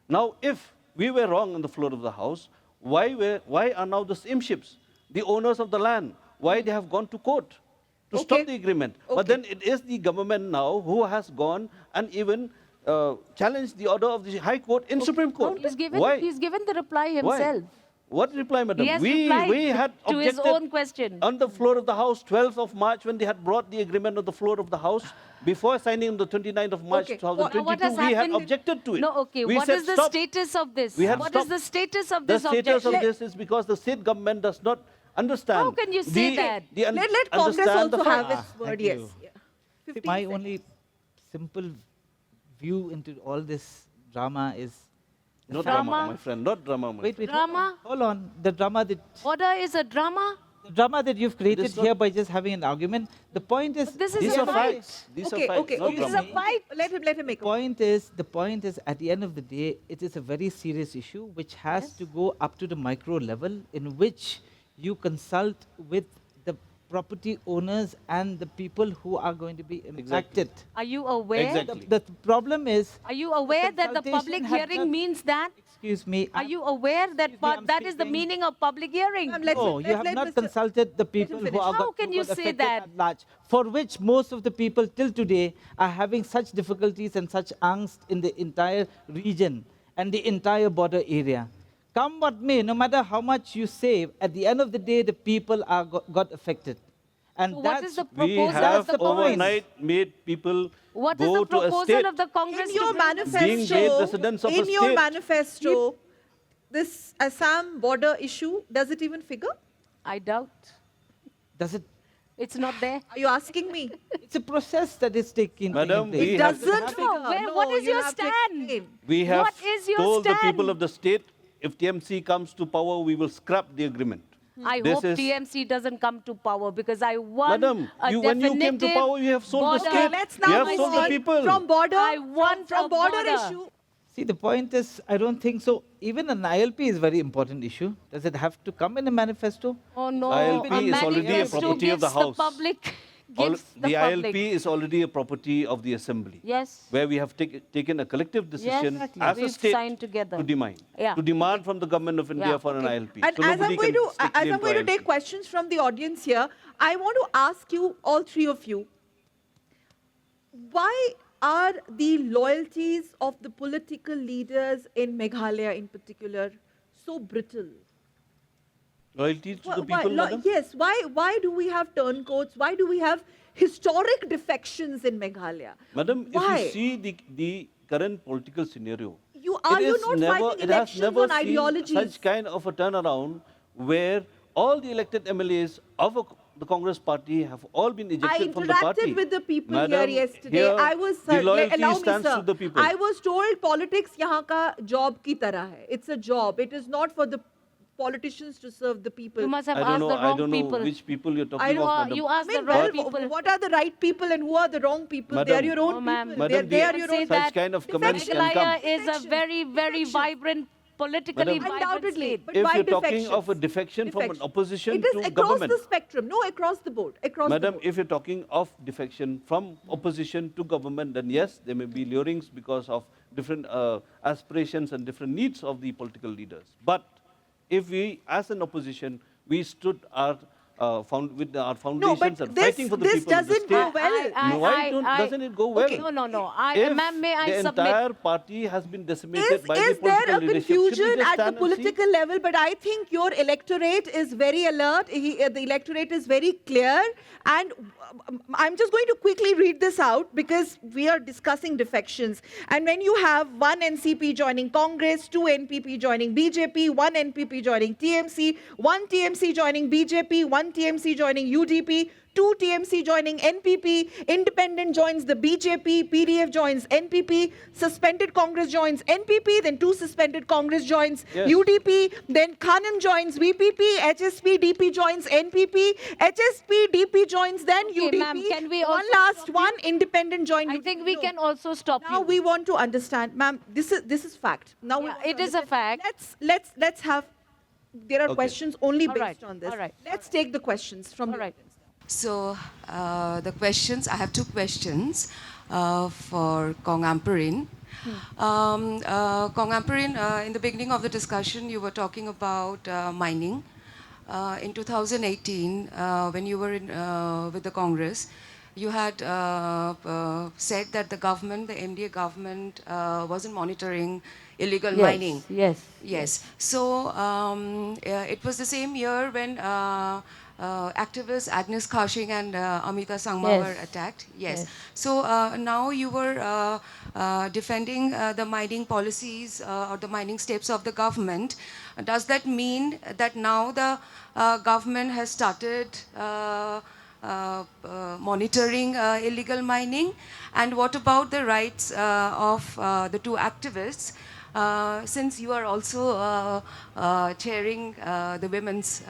Now, if we were wrong on the floor of the House, why are now the same ships, the owners of the land, why they have gone to court to Okay. stop the agreement? But Okay. then it is the government now who has gone and even challenged the order of the High Court in Supreme Court. Why? He's given the reply Why? himself. What reply, madam? He has we replied had to his objected own question. on the floor of the House, 12th of March, when they had brought the agreement on the floor of the House. Before signing on the 29th of March Okay. 2022, What has we had happened- objected to it. No, okay. We What said is the stop. status of this? We had What is stopped. the status of The this status objection? of this is because the state government does not understand. How can you say that? Let Congress understand the also have facts. its word, Thank yes. you. Yeah. See, 15 my seconds. only simple view into all this drama is the Not fact- drama, Drama. my friend, not drama, my Wait, friend. wait. Drama? Hold on. The drama that you've created This one- here by just having an argument. The point is. But this is These a are fight. facts. These Okay, are facts, okay, not okay. This is drama. a fight. Let him make a The point is, at the end of the day, it is a very serious issue which has to go up to the micro level, in which you consult with the property owners and the people who are going to be impacted. Are you aware? Exactly. The problem is, Are you aware that the consultation public had hearing not- means that? excuse me. Are you aware that Excuse me, I'm that is the speaking. meaning of public hearing? Ma'am, let's- No, you let- have let not Mr. consulted the people who finish. are How can who you got say affected that? at large, for which most of the people till today are having such difficulties and such angst in the entire region and the entire border area. Come what may, no matter how much you save, at the end of the day, the people are got affected. And So what that's is the We proposal have of the Congress? overnight made people What is go the to a proposal state. of the Congress? In your to bring this? manifesto, Being made residents of a in your state. manifesto, this Assam border issue, does it even figure? I doubt. does it. It's not there. Are you asking me? It's a process that is taking Madam, place. we It have- doesn't No, figure. where- what is you'll your have to stand? explain. We have What is your told the stand? people of the state, if TMC comes to power, we will scrap the agreement. I This hope is- TMC doesn't come to power because I want Madam, a when you came to definitive power, you have sold the border. state. Okay, let's You now have move sold the on people. from border. I want from a border border. issue. See, the point is, I don't think so. Even an ILP is a very important issue. Does it have to come in a manifesto? Oh no, ILP is already a manifesto property of the gives House. public, All- gives the the public. ILP is already a property of the assembly, Yes. where we have taken a collective decision Exactly. as a We've state signed together. to demand from the government of India Yeah. for an ILP. And So as nobody I'm going can to stake claim take ILP. questions from the audience here, I want to ask you, all three of you, why are the loyalties of the political leaders in Meghalaya in particular so brittle? Loyalty to the people, madam? Yes, why do we have turncoats? Why do we have historic defections in Meghalaya? Madam, if you Why? see the current political scenario, Are you not fighting it has elections never on seen ideologies? such kind of a turnaround where all the elected MLAs of the Congress party have all been I ejected from the party. interacted with the people Madam, here yesterday. here I was the loyalty allow me, stands sir. to the people. I was told politics यहाँ का job की तरह है. It's a job. It is not for the politicians to serve the people. You must have I don't asked know. the I wrong don't know people. which people you're I talking know, of, Uh, madam. you I asked the mean, wrong well, people. what are the right people and who are the wrong people? They are Madam. your own Oh, ma'am. people. Madam, They are the- your Say own such that kind of comments can Meghalaya come. is a Defection. very, very Defection. vibrant, politically Madam, vibrant Undoubtedly. state. But If why you're talking defections? of a defection from an Defection. opposition It is to across government. the spectrum. No, across the board. Across the Madam, board. if you're talking of defection from opposition to government, then yes, there may be lurings because of different aspirations and different needs of the political leaders. But if we, as an opposition, we stood with our No, foundations but and fighting for the this people of the doesn't state. go well. Doesn't it go well? Okay. No. If Ma'am, may I the submit? entire party has been decimated by the Is there political a leadership, should we confusion just at the stand and see? political level? But I think your electorate is very alert. The electorate is very clear. And I'm just going to quickly read this out because we are discussing defections. And when you have one NCP joining Congress, two NPP joining BJP, one NPP joining TMC, one TMC joining BJP, one TMC joining UDP, two TMC joining NPP, independent joins the BJP, PDF joins NPP, suspended Congress joins NPP, then two suspended Congress joins Yes. UDP, then Khanam joins VPP, HSP DP joins NPP, HSP DP joins then Okay, UDP. ma'am, can we one also last stop you? one independent join I UDP. think we No. can also stop Now you. we want to understand, ma'am. This is fact. Now we Yeah, want to it is a understand. fact. Let's have. There are Okay. questions only All based right, on this. all right, Let's take the questions from All the right. audience. So the questions, I have two questions for Kong Amperin. Kong Amperin, in the beginning of the discussion, you were talking about mining. In 2018, when you were with the Congress, you had said that the government, the MDA government, wasn't monitoring illegal mining. Yes. Yes. So it was the same year when activists Agnes Khashing and Amita Sangma Yes. were attacked. Yes. Yes. So now you were defending the mining policies or the mining steps of the government. Does that mean that now the government has started monitoring illegal mining? And what about the rights of the two activists? Since you are also chairing the women's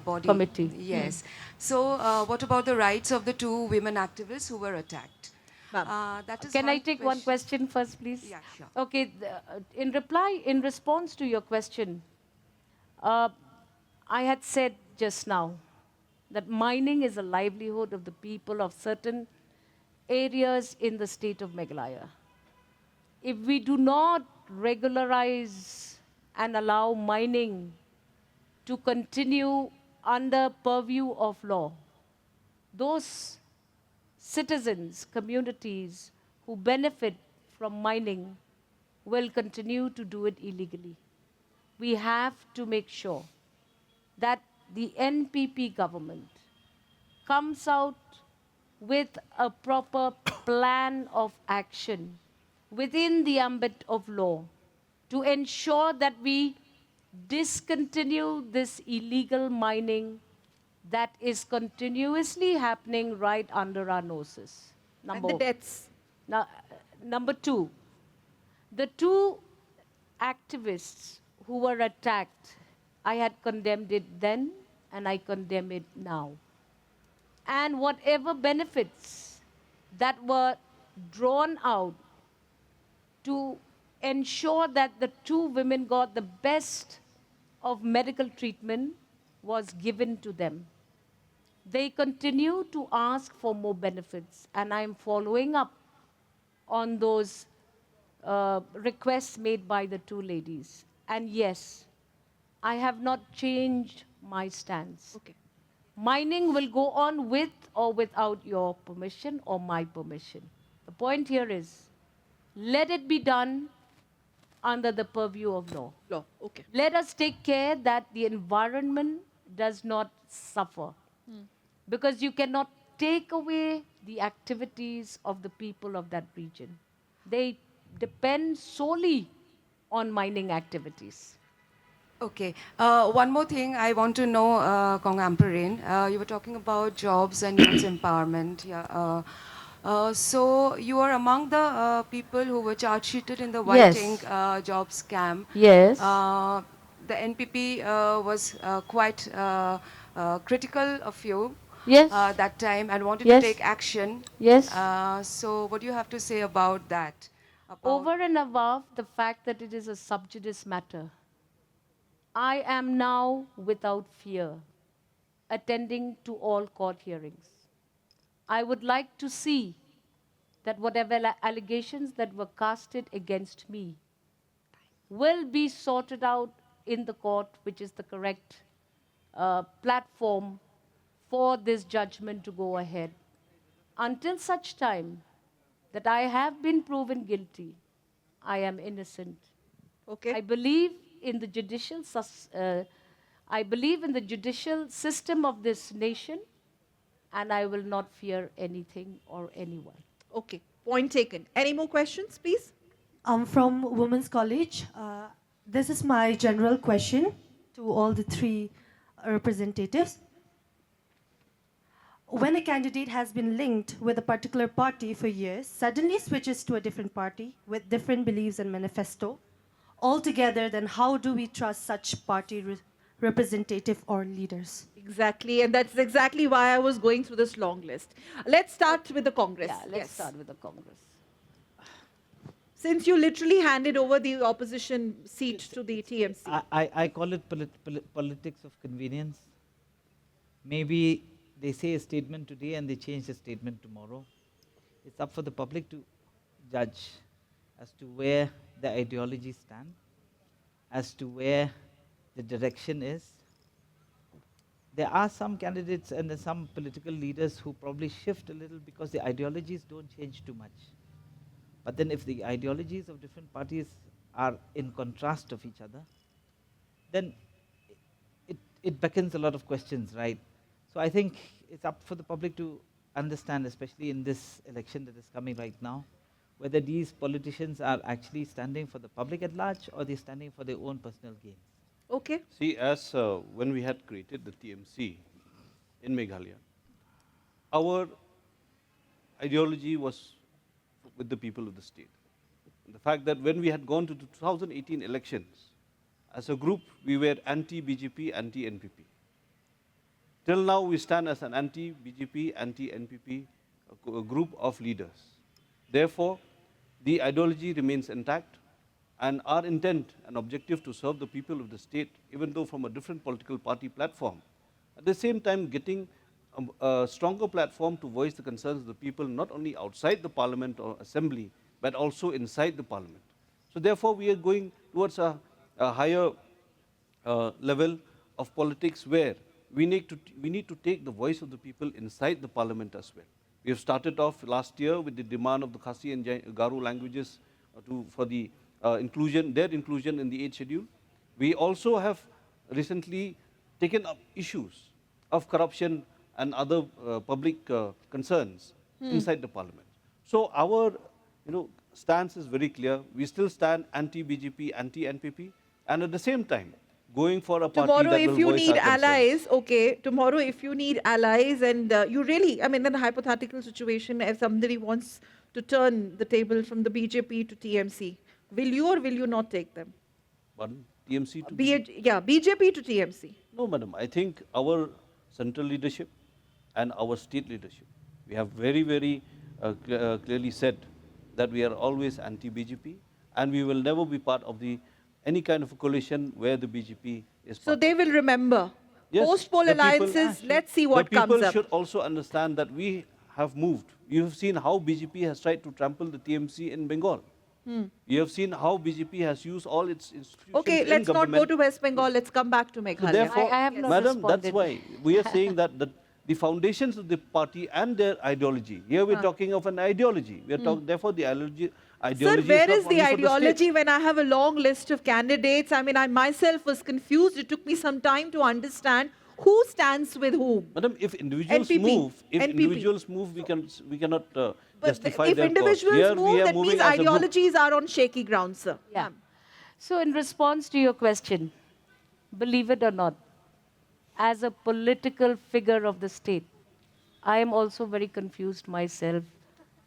body Committee. yes. So, what about the rights of the two women activists who were attacked? Ma'am. That is Can I take one question first, please? Yeah, sure. Okay. In response to your question, I had said just now that mining is a livelihood of the people of certain areas in the state of Meghalaya. If we do not regularize and allow mining to continue under purview of law, those citizens, communities who benefit from mining will continue to do it illegally. We have to make sure that the NPP government comes out with a proper plan of action within the ambit of law to ensure that we discontinue this illegal mining that is continuously happening right under our noses. And the deaths. Number two, the two activists who were attacked, I had condemned it then and I condemn it now. And whatever benefits that were drawn out to ensure that the two women got the best of medical treatment was given to them. They continue to ask for more benefits, and I'm following up on those requests made by the two ladies. And yes, I have not changed my stance. Okay. Mining will go on with or without your permission or my permission. The point here is, let it be done under the purview of law. Law. Okay. Let us take care that the environment does not suffer. Because you cannot take away the activities of the people of that region. They depend solely on mining activities. Okay. One more thing I want to know, Kong Amperin. You were talking about jobs and youth empowerment. Yeah. So you are among the people who were charge sheeted in the white Yes. ink job scam. Yes. The NPP was quite critical of you Yes. that time and wanted to Yes. take action. Yes. So what do you have to say about that? About Over and above the fact that it is a sub judice matter, I am now without fear attending to all court hearings. I would like to see that whatever allegations that were casted against me will be sorted out in the court, which is the correct platform for this judgment to go ahead. Until such time that I have been proven guilty, I am innocent. Okay. I believe in the I believe in the judicial system of this nation, and I will not fear anything or anyone. Okay. Point taken. Any more questions, please? I'm from Women's College. This is my general question to all the three representatives. When a candidate has been linked with a particular party for years, suddenly switches to a different party with different beliefs and manifesto, altogether, then how do we trust such party representative or leaders? Exactly. And that's exactly why I was going through this long list. Let's start with the Congress. Yeah, let's Yes. start with the Congress. Since you literally handed over the opposition seat to the TMC. I call it politics of convenience. Maybe they say a statement today and they change the statement tomorrow. It's up for the public to judge as to where the ideologies stand, as to where the direction is. There are some candidates and there are some political leaders who probably shift a little because the ideologies don't change too much. But then if the ideologies of different parties are in contrast of each other, then it beckons a lot of questions, right? So I think it's up for the public to understand, especially in this election that is coming right now, whether these politicians are actually standing for the public at large or they're standing for their own personal gains. Okay. See, as when we had created the TMC in Meghalaya, our ideology was with the people of the state. And the fact that when we had gone to the 2018 elections, as a group, we were anti-BJP, anti-NPP. Till now, we stand as an anti-BJP, anti-NPP group of leaders. Therefore, the ideology remains intact, and our intent and objective to serve the people of the state, even though from a different political party platform, at the same time getting a stronger platform to voice the concerns of the people, not only outside the parliament or assembly, but also inside the parliament. So therefore, we are going towards a higher level of politics where we need to take the voice of the people inside the parliament as well. We have started off last year with the demand of the Khasi and Garu languages for the their inclusion in the 8th schedule. We also have recently taken up issues of corruption and other public concerns inside the parliament. So our stance is very clear. We still stand anti-BJP, anti-NPP, and at the same time, going for a party Tomorrow, that if will you voice need our concerns. allies, okay, tomorrow, if you need allies and you really, I mean, in a hypothetical situation, if somebody wants to turn the table from the BJP to TMC, will you or will you not take them? Pardon? TMC to BJP to TMC. No, madam. I think our central leadership and our state leadership, we have very, very clearly said that we are always anti-BJP and we will never be part of any kind of a coalition where the BJP is part. So they will remember. Yes, Post-poll the people- alliances, let's see what the people comes up. should also understand that we have moved. You have seen how BJP has tried to trample the TMC in Bengal. You have seen how BJP has used all its institutions Okay, in let's not go government. to West Bengal. Let's come back to So Meghalaya. therefore, I have not madam, that's responded. why we are saying that the foundations of the party and their ideology. Here we're talking of an ideology. We are talking, therefore, the ideology. Sir, where not is the only for ideology state. when I have a long list of candidates? I mean, I myself was confused. It took me some time to understand who stands with whom? Madam, if individuals NPP, move, NPP. we cannot But justify if their cause. individuals Here we move, are that moving means as a group. ideologies are on shaky ground, sir. Yeah. Ma'am. So in response to your question, believe it or not, as a political figure of the state, I am also very confused myself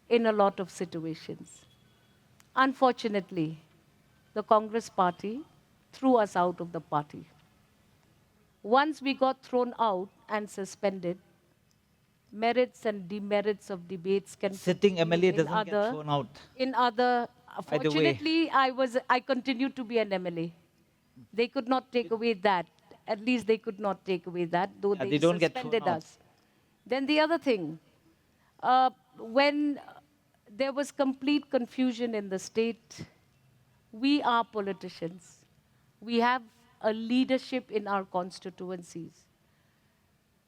in a lot of situations. Unfortunately, the Congress party threw us out of the party. Once we got thrown out and suspended, merits and demerits of debates can Sitting continue MLA doesn't get thrown out. in other. Either way. Fortunately, I continued to be an MLA. They could not take away that. At least they could not take away that, though Yeah, they they don't get thrown suspended out. us. Then the other thing, when there was complete confusion in the state, we are politicians. We have a leadership in our constituencies.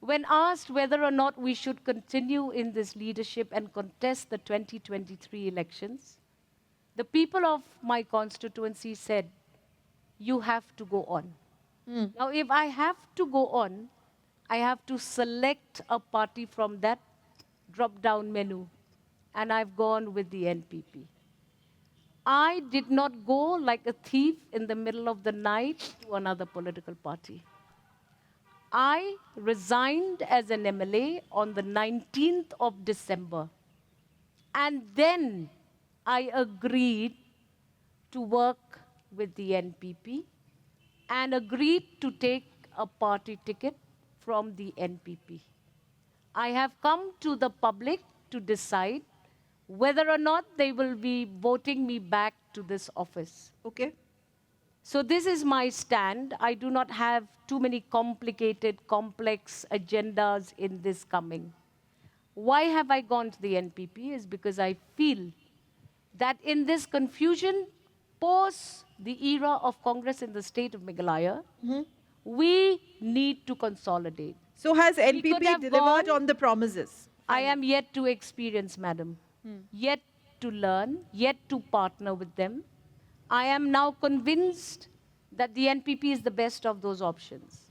When asked whether or not we should continue in this leadership and contest the 2023 elections, the people of my constituency said, you have to go on. Now, if I have to go on, I have to select a party from that drop-down menu, and I've gone with the NPP. I did not go like a thief in the middle of the night to another political party. I resigned as an MLA on the 19th of December. And then I agreed to work with the NPP and agreed to take a party ticket from the NPP. I have come to the public to decide whether or not they will be voting me back to this office. Okay. So this is my stand. I do not have too many complicated, complex agendas in this coming. Why have I gone to the NPP is because I feel that in this confusion, post the era of Congress in the state of Meghalaya, we need to consolidate. So has could NPP have delivered gone- on the promises? I am yet to experience, madam, yet to learn, yet to partner with them. I am now convinced that the NPP is the best of those options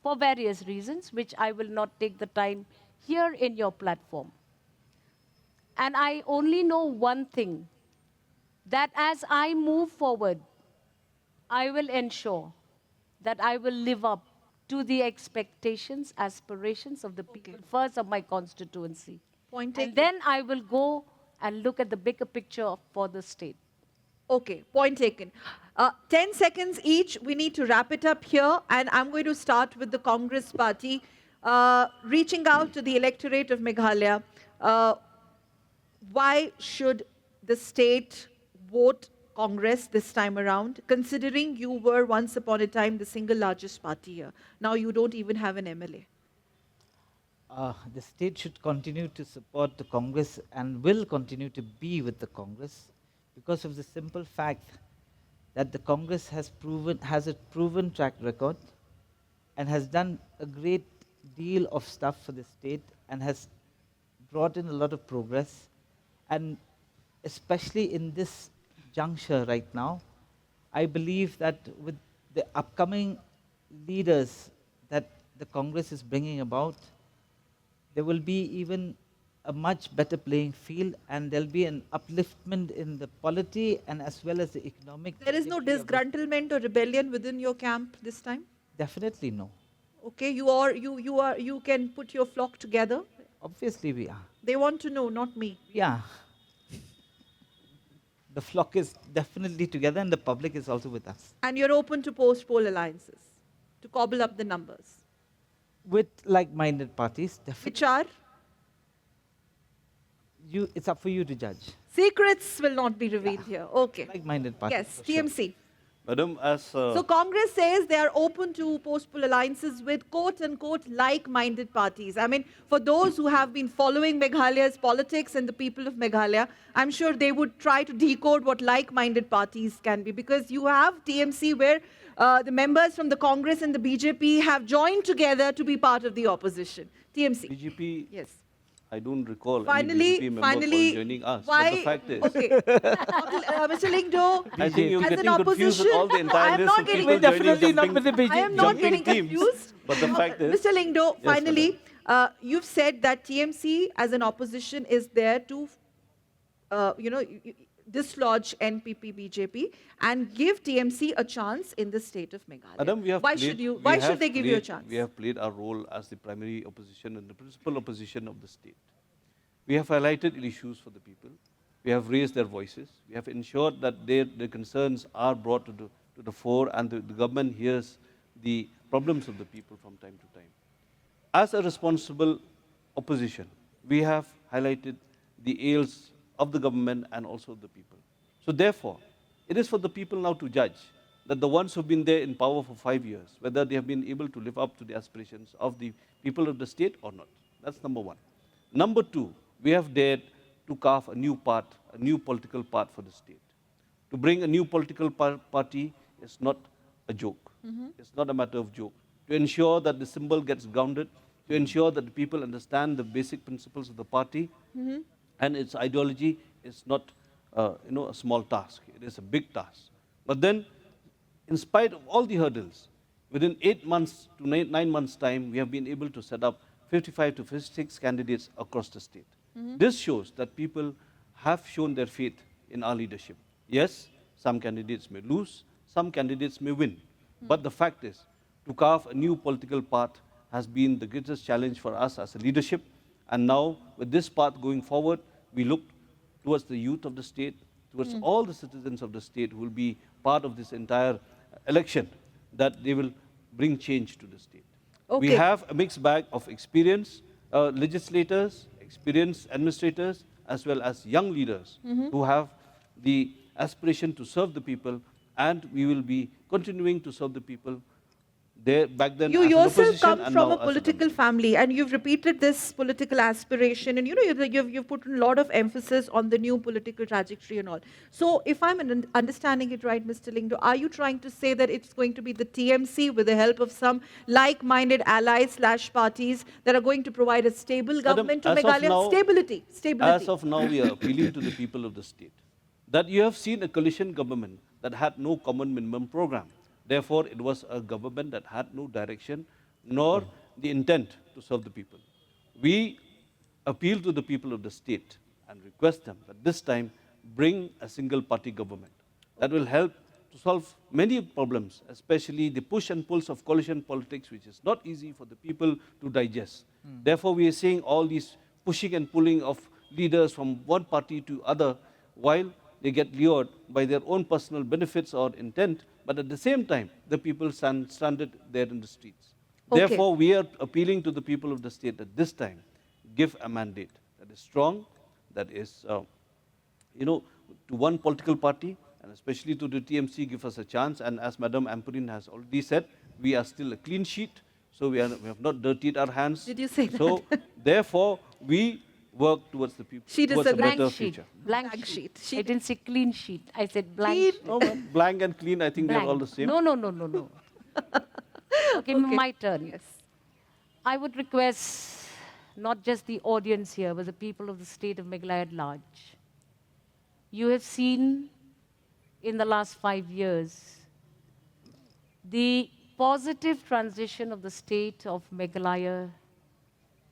for various reasons, which I will not take the time here in your platform. And I only know one thing, that as I move forward, I will ensure that I will live up to the expectations, aspirations of the people first of my constituency. Point And taken. then I will go and look at the bigger picture for the state. Okay, point taken. 10 seconds each. We need to wrap it up here. And I'm going to start with the Congress party. Reaching out to the electorate of Meghalaya, why should the state vote Congress this time around, considering you were once upon a time the single largest party here? Now you don't even have an MLA. The state should continue to support the Congress and will continue to be with the Congress because of the simple fact that the Congress has a proven track record and has done a great deal of stuff for the state and has brought in a lot of progress. And especially in this juncture right now, I believe that with the upcoming leaders that the Congress is bringing about, there will be even a much better playing field and there'll be an upliftment in the polity and as well as the economic. There is no trajectory of the- disgruntlement or rebellion within your camp this time? Definitely no. Okay, you can put your flock together. Obviously we are. They want to know, not me. Yeah. The flock is definitely together and the public is also with us. And you're open to post-poll alliances to cobble up the numbers, With like-minded parties, definitely. which are It's up for you to judge. secrets will not be revealed here. Okay. Like-minded parties. Yes, for sure. TMC. Madam, as So Congress says they are open to post-poll alliances with quote-unquote like-minded parties. I mean, for those who have been following Meghalaya's politics and the people of Meghalaya, I'm sure they would try to decode what like-minded parties can be, because you have TMC where the members from the Congress and the BJP have joined together to be part of the opposition. TMC. BJP Yes. I don't recall Finally, any BJP member finally, joining us. why? But the fact is, Okay, Mr. Lingdo, I think you're as an getting confused with opposition, all the no, entire I am list not of getting people We're joining definitely not jumping, with the I am BJP. not jumping getting teams. confused. But the fact is, Mr. Lingdo, yes, finally, you've said that TMC as an opposition is there to, dislodge NPP BJP and give TMC a chance in the state of Meghalaya. Madam, Why should they give you a chance? We have played our role as the primary opposition and the principal opposition of the state. We have highlighted issues for the people. We have raised their voices. We have ensured that their concerns are brought to the fore and the government hears the problems of the people from time to time. As a responsible opposition, we have highlighted the ails of the government and also of the people. So therefore, it is for the people now to judge that the ones who have been there in power for 5 years, whether they have been able to live up to the aspirations of the people of the state or not. That's number one. Number two, we have dared to carve a new path, a new political path for the state. To bring a new political party is not a joke. It's not a matter of joke. To ensure that the symbol gets grounded, to ensure that the people understand the basic principles of the party and its ideology is not a small task. It is a big task. But then, in spite of all the hurdles, within 8 months to 9 months' time, we have been able to set up 55 to 56 candidates across the state. This shows that people have shown their faith in our leadership. Yes, some candidates may lose, some candidates may win. But the fact is, to carve a new political path has been the greatest challenge for us as a leadership. And now, with this path going forward, we look towards the youth of the state, towards all the citizens of the state who will be part of this entire election, that they will bring change to the state. We Okay. have a mixed bag of experienced legislators, experienced administrators, as well as young leaders who have the aspiration to serve the people, and we will be continuing to serve the people there back then You as an yourself opposition come and from now a as political government. family, and you've repeated this political aspiration, and you've put a lot of emphasis on the new political trajectory and all. So, if I'm understanding it right, Mr. Lingdo, are you trying to say that it's going to be the TMC with the help of some like-minded allies/parties that are going to provide a stable government to as of Meghalaya? now- Stability. As of now, we are appealing to the people of the state that you have seen a coalition government that had no common minimum program. Therefore, it was a government that had no direction nor the intent to serve the people. We appeal to the people of the state and request them that this time bring a single party government that will help to solve many problems, especially the push and pulls of coalition politics, which is not easy for the people to digest. Therefore, we are seeing all these pushing and pulling of leaders from one party to other, while they get lured by their own personal benefits or intent, but at the same time, the people stand stranded there in the streets. Okay. Therefore, we are appealing to the people of the state that this time, give a mandate that is strong, that is, to one political party, and especially to the TMC, give us a chance. And as Madam Ampurin has already said, we are still a clean sheet, so we have not dirtied our hands. Did you say So, therefore, we work towards the people, She towards a disagrees. better Blank sheet. future. Blank, Blank sheet. sheet. I didn't say clean sheet. I said blank Clean. sheet. No, well, blank and clean, I think they're all the same. No, no, no, no, no. Okay, my turn. Yes. I would request not just the audience here, but the people of the state of Meghalaya at large. You have seen in the last 5 years the positive transition of the state of Meghalaya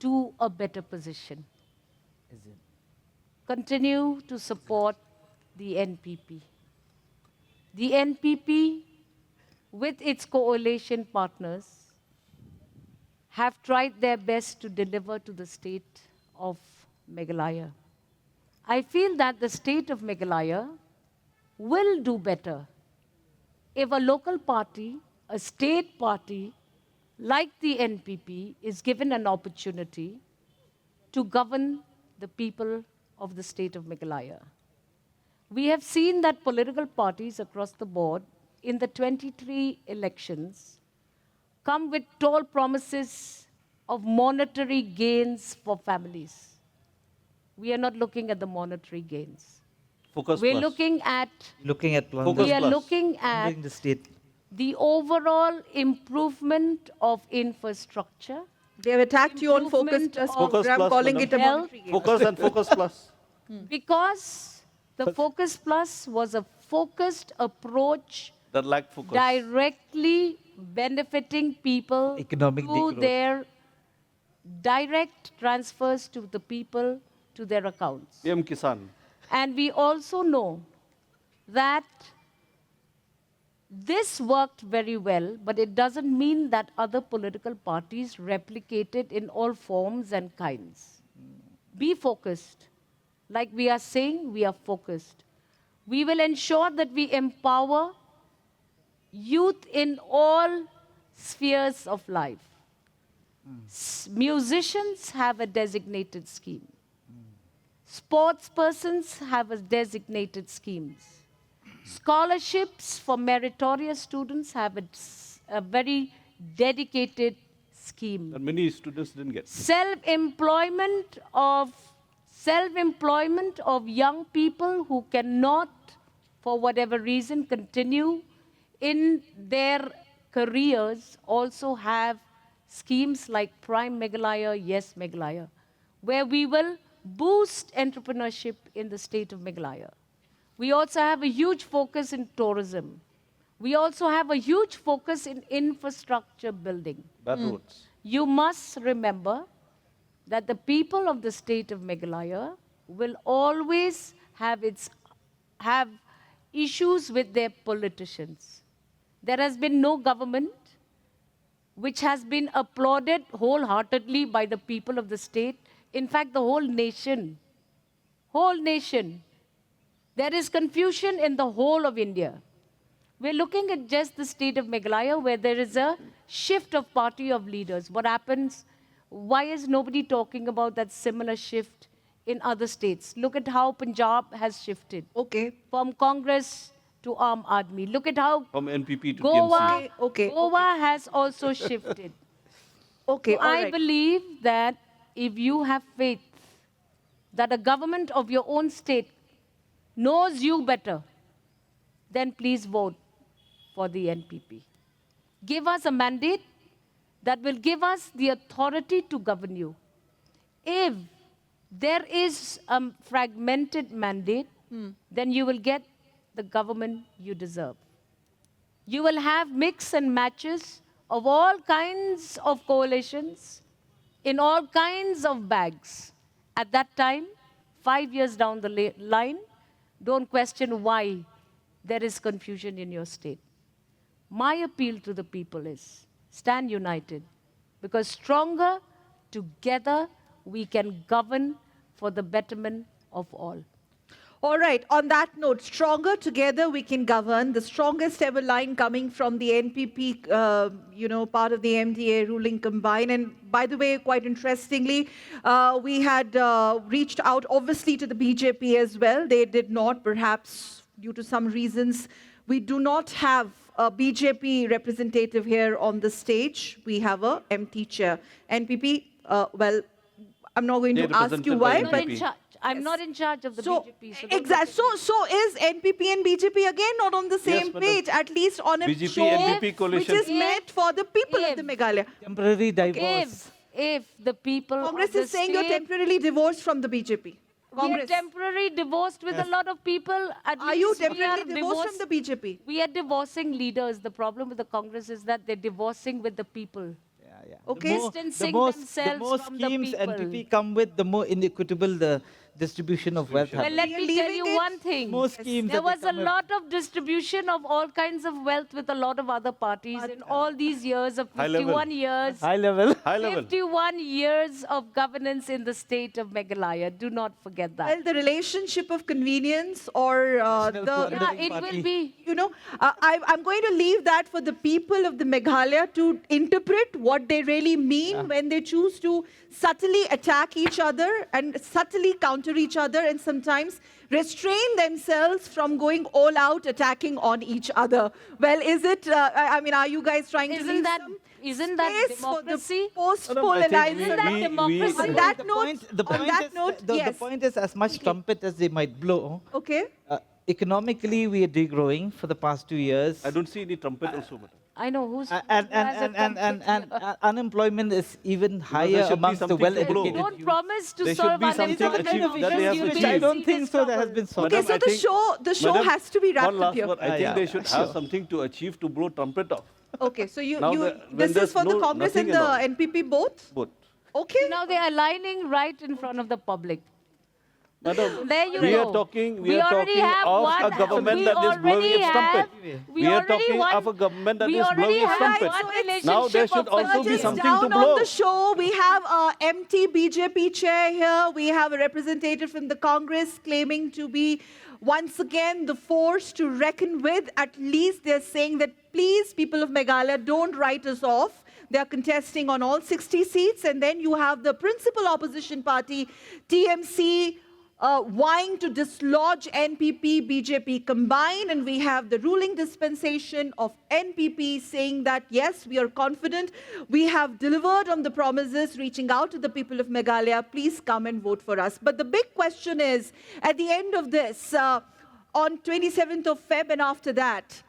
to a better position. Is it? Continue to support the NPP. The NPP, with its coalition partners, have tried their best to deliver to the state of Meghalaya. I feel that the state of Meghalaya will do better if a local party, a state party like the NPP, is given an opportunity to govern the people of the state of Meghalaya. We have seen that political parties across the board in the 23 elections come with tall promises of monetary gains for families. We are not looking at the monetary gains. Focus We're plus. looking at Looking at Focus we are plus. looking at the state. the overall improvement of infrastructure, They have attacked you on Focus improvement Plus of Focus program, Plus, calling madam. it a health. monetary game. Focus and Focus Plus. Because the Focus Plus was a focused approach That lack focus. directly benefiting people Economic through degrowth. their direct transfers to the people to their accounts. PM Kisan. And we also know that this worked very well, but it doesn't mean that other political parties replicate it in all forms and kinds. Be focused. Like we are saying, we are focused. We will ensure that we empower youth in all spheres of life. Musicians have a designated scheme. Sports persons have a designated schemes. Scholarships for meritorious students have a very dedicated scheme. That many students didn't get. Self-employment of young people who cannot, for whatever reason, continue in their careers also have schemes like Prime Meghalaya, Yes Meghalaya, where we will boost entrepreneurship in the state of Meghalaya. We also have a huge focus in tourism. We also have a huge focus in infrastructure building. Bad roads. You must remember that the people of the state of Meghalaya will always have issues with their politicians. There has been no government which has been applauded wholeheartedly by the people of the state. In fact, the whole nation. Whole nation. There is confusion in the whole of India. We're looking at just the state of Meghalaya where there is a shift of party of leaders. What happens? Why is nobody talking about that similar shift in other states? Look at how Punjab has shifted. Okay. From Congress to Aam Aadmi. Look at how From NPP to Goa, TMC. Okay. Goa has also shifted. Okay, So all I right. believe that if you have faith that a government of your own state knows you better, then please vote for the NPP. Give us a mandate that will give us the authority to govern you. If there is a fragmented mandate, then you will get the government you deserve. You will have mix and matches of all kinds of coalitions in all kinds of bags. At that time, 5 years down the line, don't question why there is confusion in your state. My appeal to the people is stand united, because stronger together we can govern for the betterment of all. All right. On that note, stronger together we can govern. The strongest ever line coming from the NPP, part of the MDA ruling combine. And by the way, quite interestingly, we had reached out obviously to the BJP as well. They did not, perhaps due to some reasons. We do not have a BJP representative here on the stage. We have a empty chair. NPP, I'm not going They're to ask you represented by why, I'm not but in charge. I'm not in charge of the so, BJP. So don't exactly. So is NPP and BJP again not on the same madam. page, at least on a BJP, show NPP which coalition. is meant for the people of the Meghalaya. Temporary divorce. if the people Congress of the is saying you're state, temporarily divorced from the BJP. we are Congress, temporarily divorced with a lot of people. At are you least we are temporarily divorced from the BJP? We are divorcing leaders. The problem with the Congress is that they're divorcing with the people. Okay. Distancing the themselves more from the schemes people. NPP come with, the more inequitable the distribution of wealth Well, happens. let We are me tell leaving you it- one thing. More schemes There that they was a come with. lot of distribution of all kinds of wealth with a lot of other parties in all these years of High level. 51 years. High level. High level. 51 years of governance in the state of Meghalaya. Do not forget that. Well, the relationship of convenience or National the, coordinating Yeah, it party. will be. I'm going to leave that for the people of the Meghalaya to interpret what they really mean when they choose to subtly attack each other and subtly counter each other and sometimes restrain themselves from going all out attacking on each other. Well, is it, are you guys trying to Isn't leave that- some isn't that space for the democracy? post-poll I think alliance? we- Isn't that we- democracy? On we- that the note, point, the on point that is, note, the yes. point is, as much trumpet as they might blow, Okay. economically we are degrowing for the past 2 years. I don't see any trumpet also, madam. I know who has a And conflict. unemployment is even there higher should be amongst the something to blow. well-educated Don't youth. promise to There should solve be something unemployment. achieved that they have You'll achieved. be I in don't think serious so. There has trouble. been solved. Okay, Madam, so I the think- show Madam, has to be wrapped one up last here. word. I think yeah, they should sure. have something to achieve to blow trumpet off. Okay, so Now when this is there's for the no- Congress and nothing the and all. NPP both? But, Okay. Now they are aligning right in front of the public. Madam, There you we go. are talking, We already have of one. a government We that is blowing already its trumpet. have- We are talking of a government that we is already blowing its have trumpet. one relationship Now there should of also be years. something down to blow. on the show, we have a empty BJP chair here. We have a representative from the Congress claiming to be once again the force to reckon with. At least they're saying that, please, people of Meghalaya, don't write us off. They are contesting on all 60 seats. And then you have the principal opposition party, TMC, vying to dislodge NPP, BJP combined. And we have the ruling dispensation of NPP saying that, yes, we are confident. We have delivered on the promises, reaching out to the people of Meghalaya. Please come and vote for us. But the big question is, at the end of this, on 27th of Feb and after that,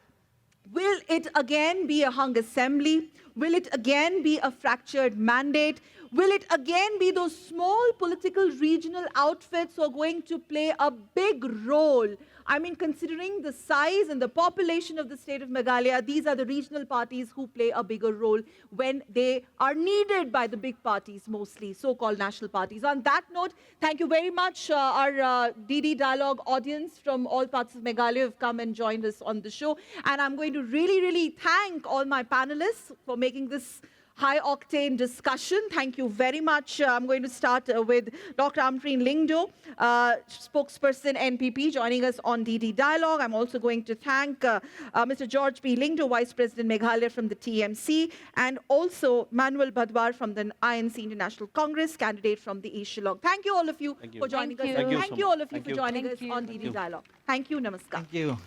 will it again be a hung assembly? Will it again be a fractured mandate? Will it again be those small political regional outfits who are going to play a big role? I mean, considering the size and the population of the state of Meghalaya, these are the regional parties who play a bigger role when they are needed by the big parties, mostly so-called national parties. On that note, thank you very much. Our DD Dialogue audience from all parts of Meghalaya have come and joined us on the show. And I'm going to really, really thank all my panelists for making this high-octane discussion. Thank you very much. I'm going to start with Dr. Ampreen Lingdo, spokesperson NPP, joining us on DD Dialogue. I'm also going to thank Mr. George P. Lingdo, Vice President Meghalaya from the TMC, and also Manuel Badwar from the INC International Congress, candidate from the East Shillong. Thank you all of you for joining us. Thank you. Thank you Thank so you all of you much. for Thank you. joining Thank us you. on Thank DD Dialogue. Thank you. Namaskar. Thank you.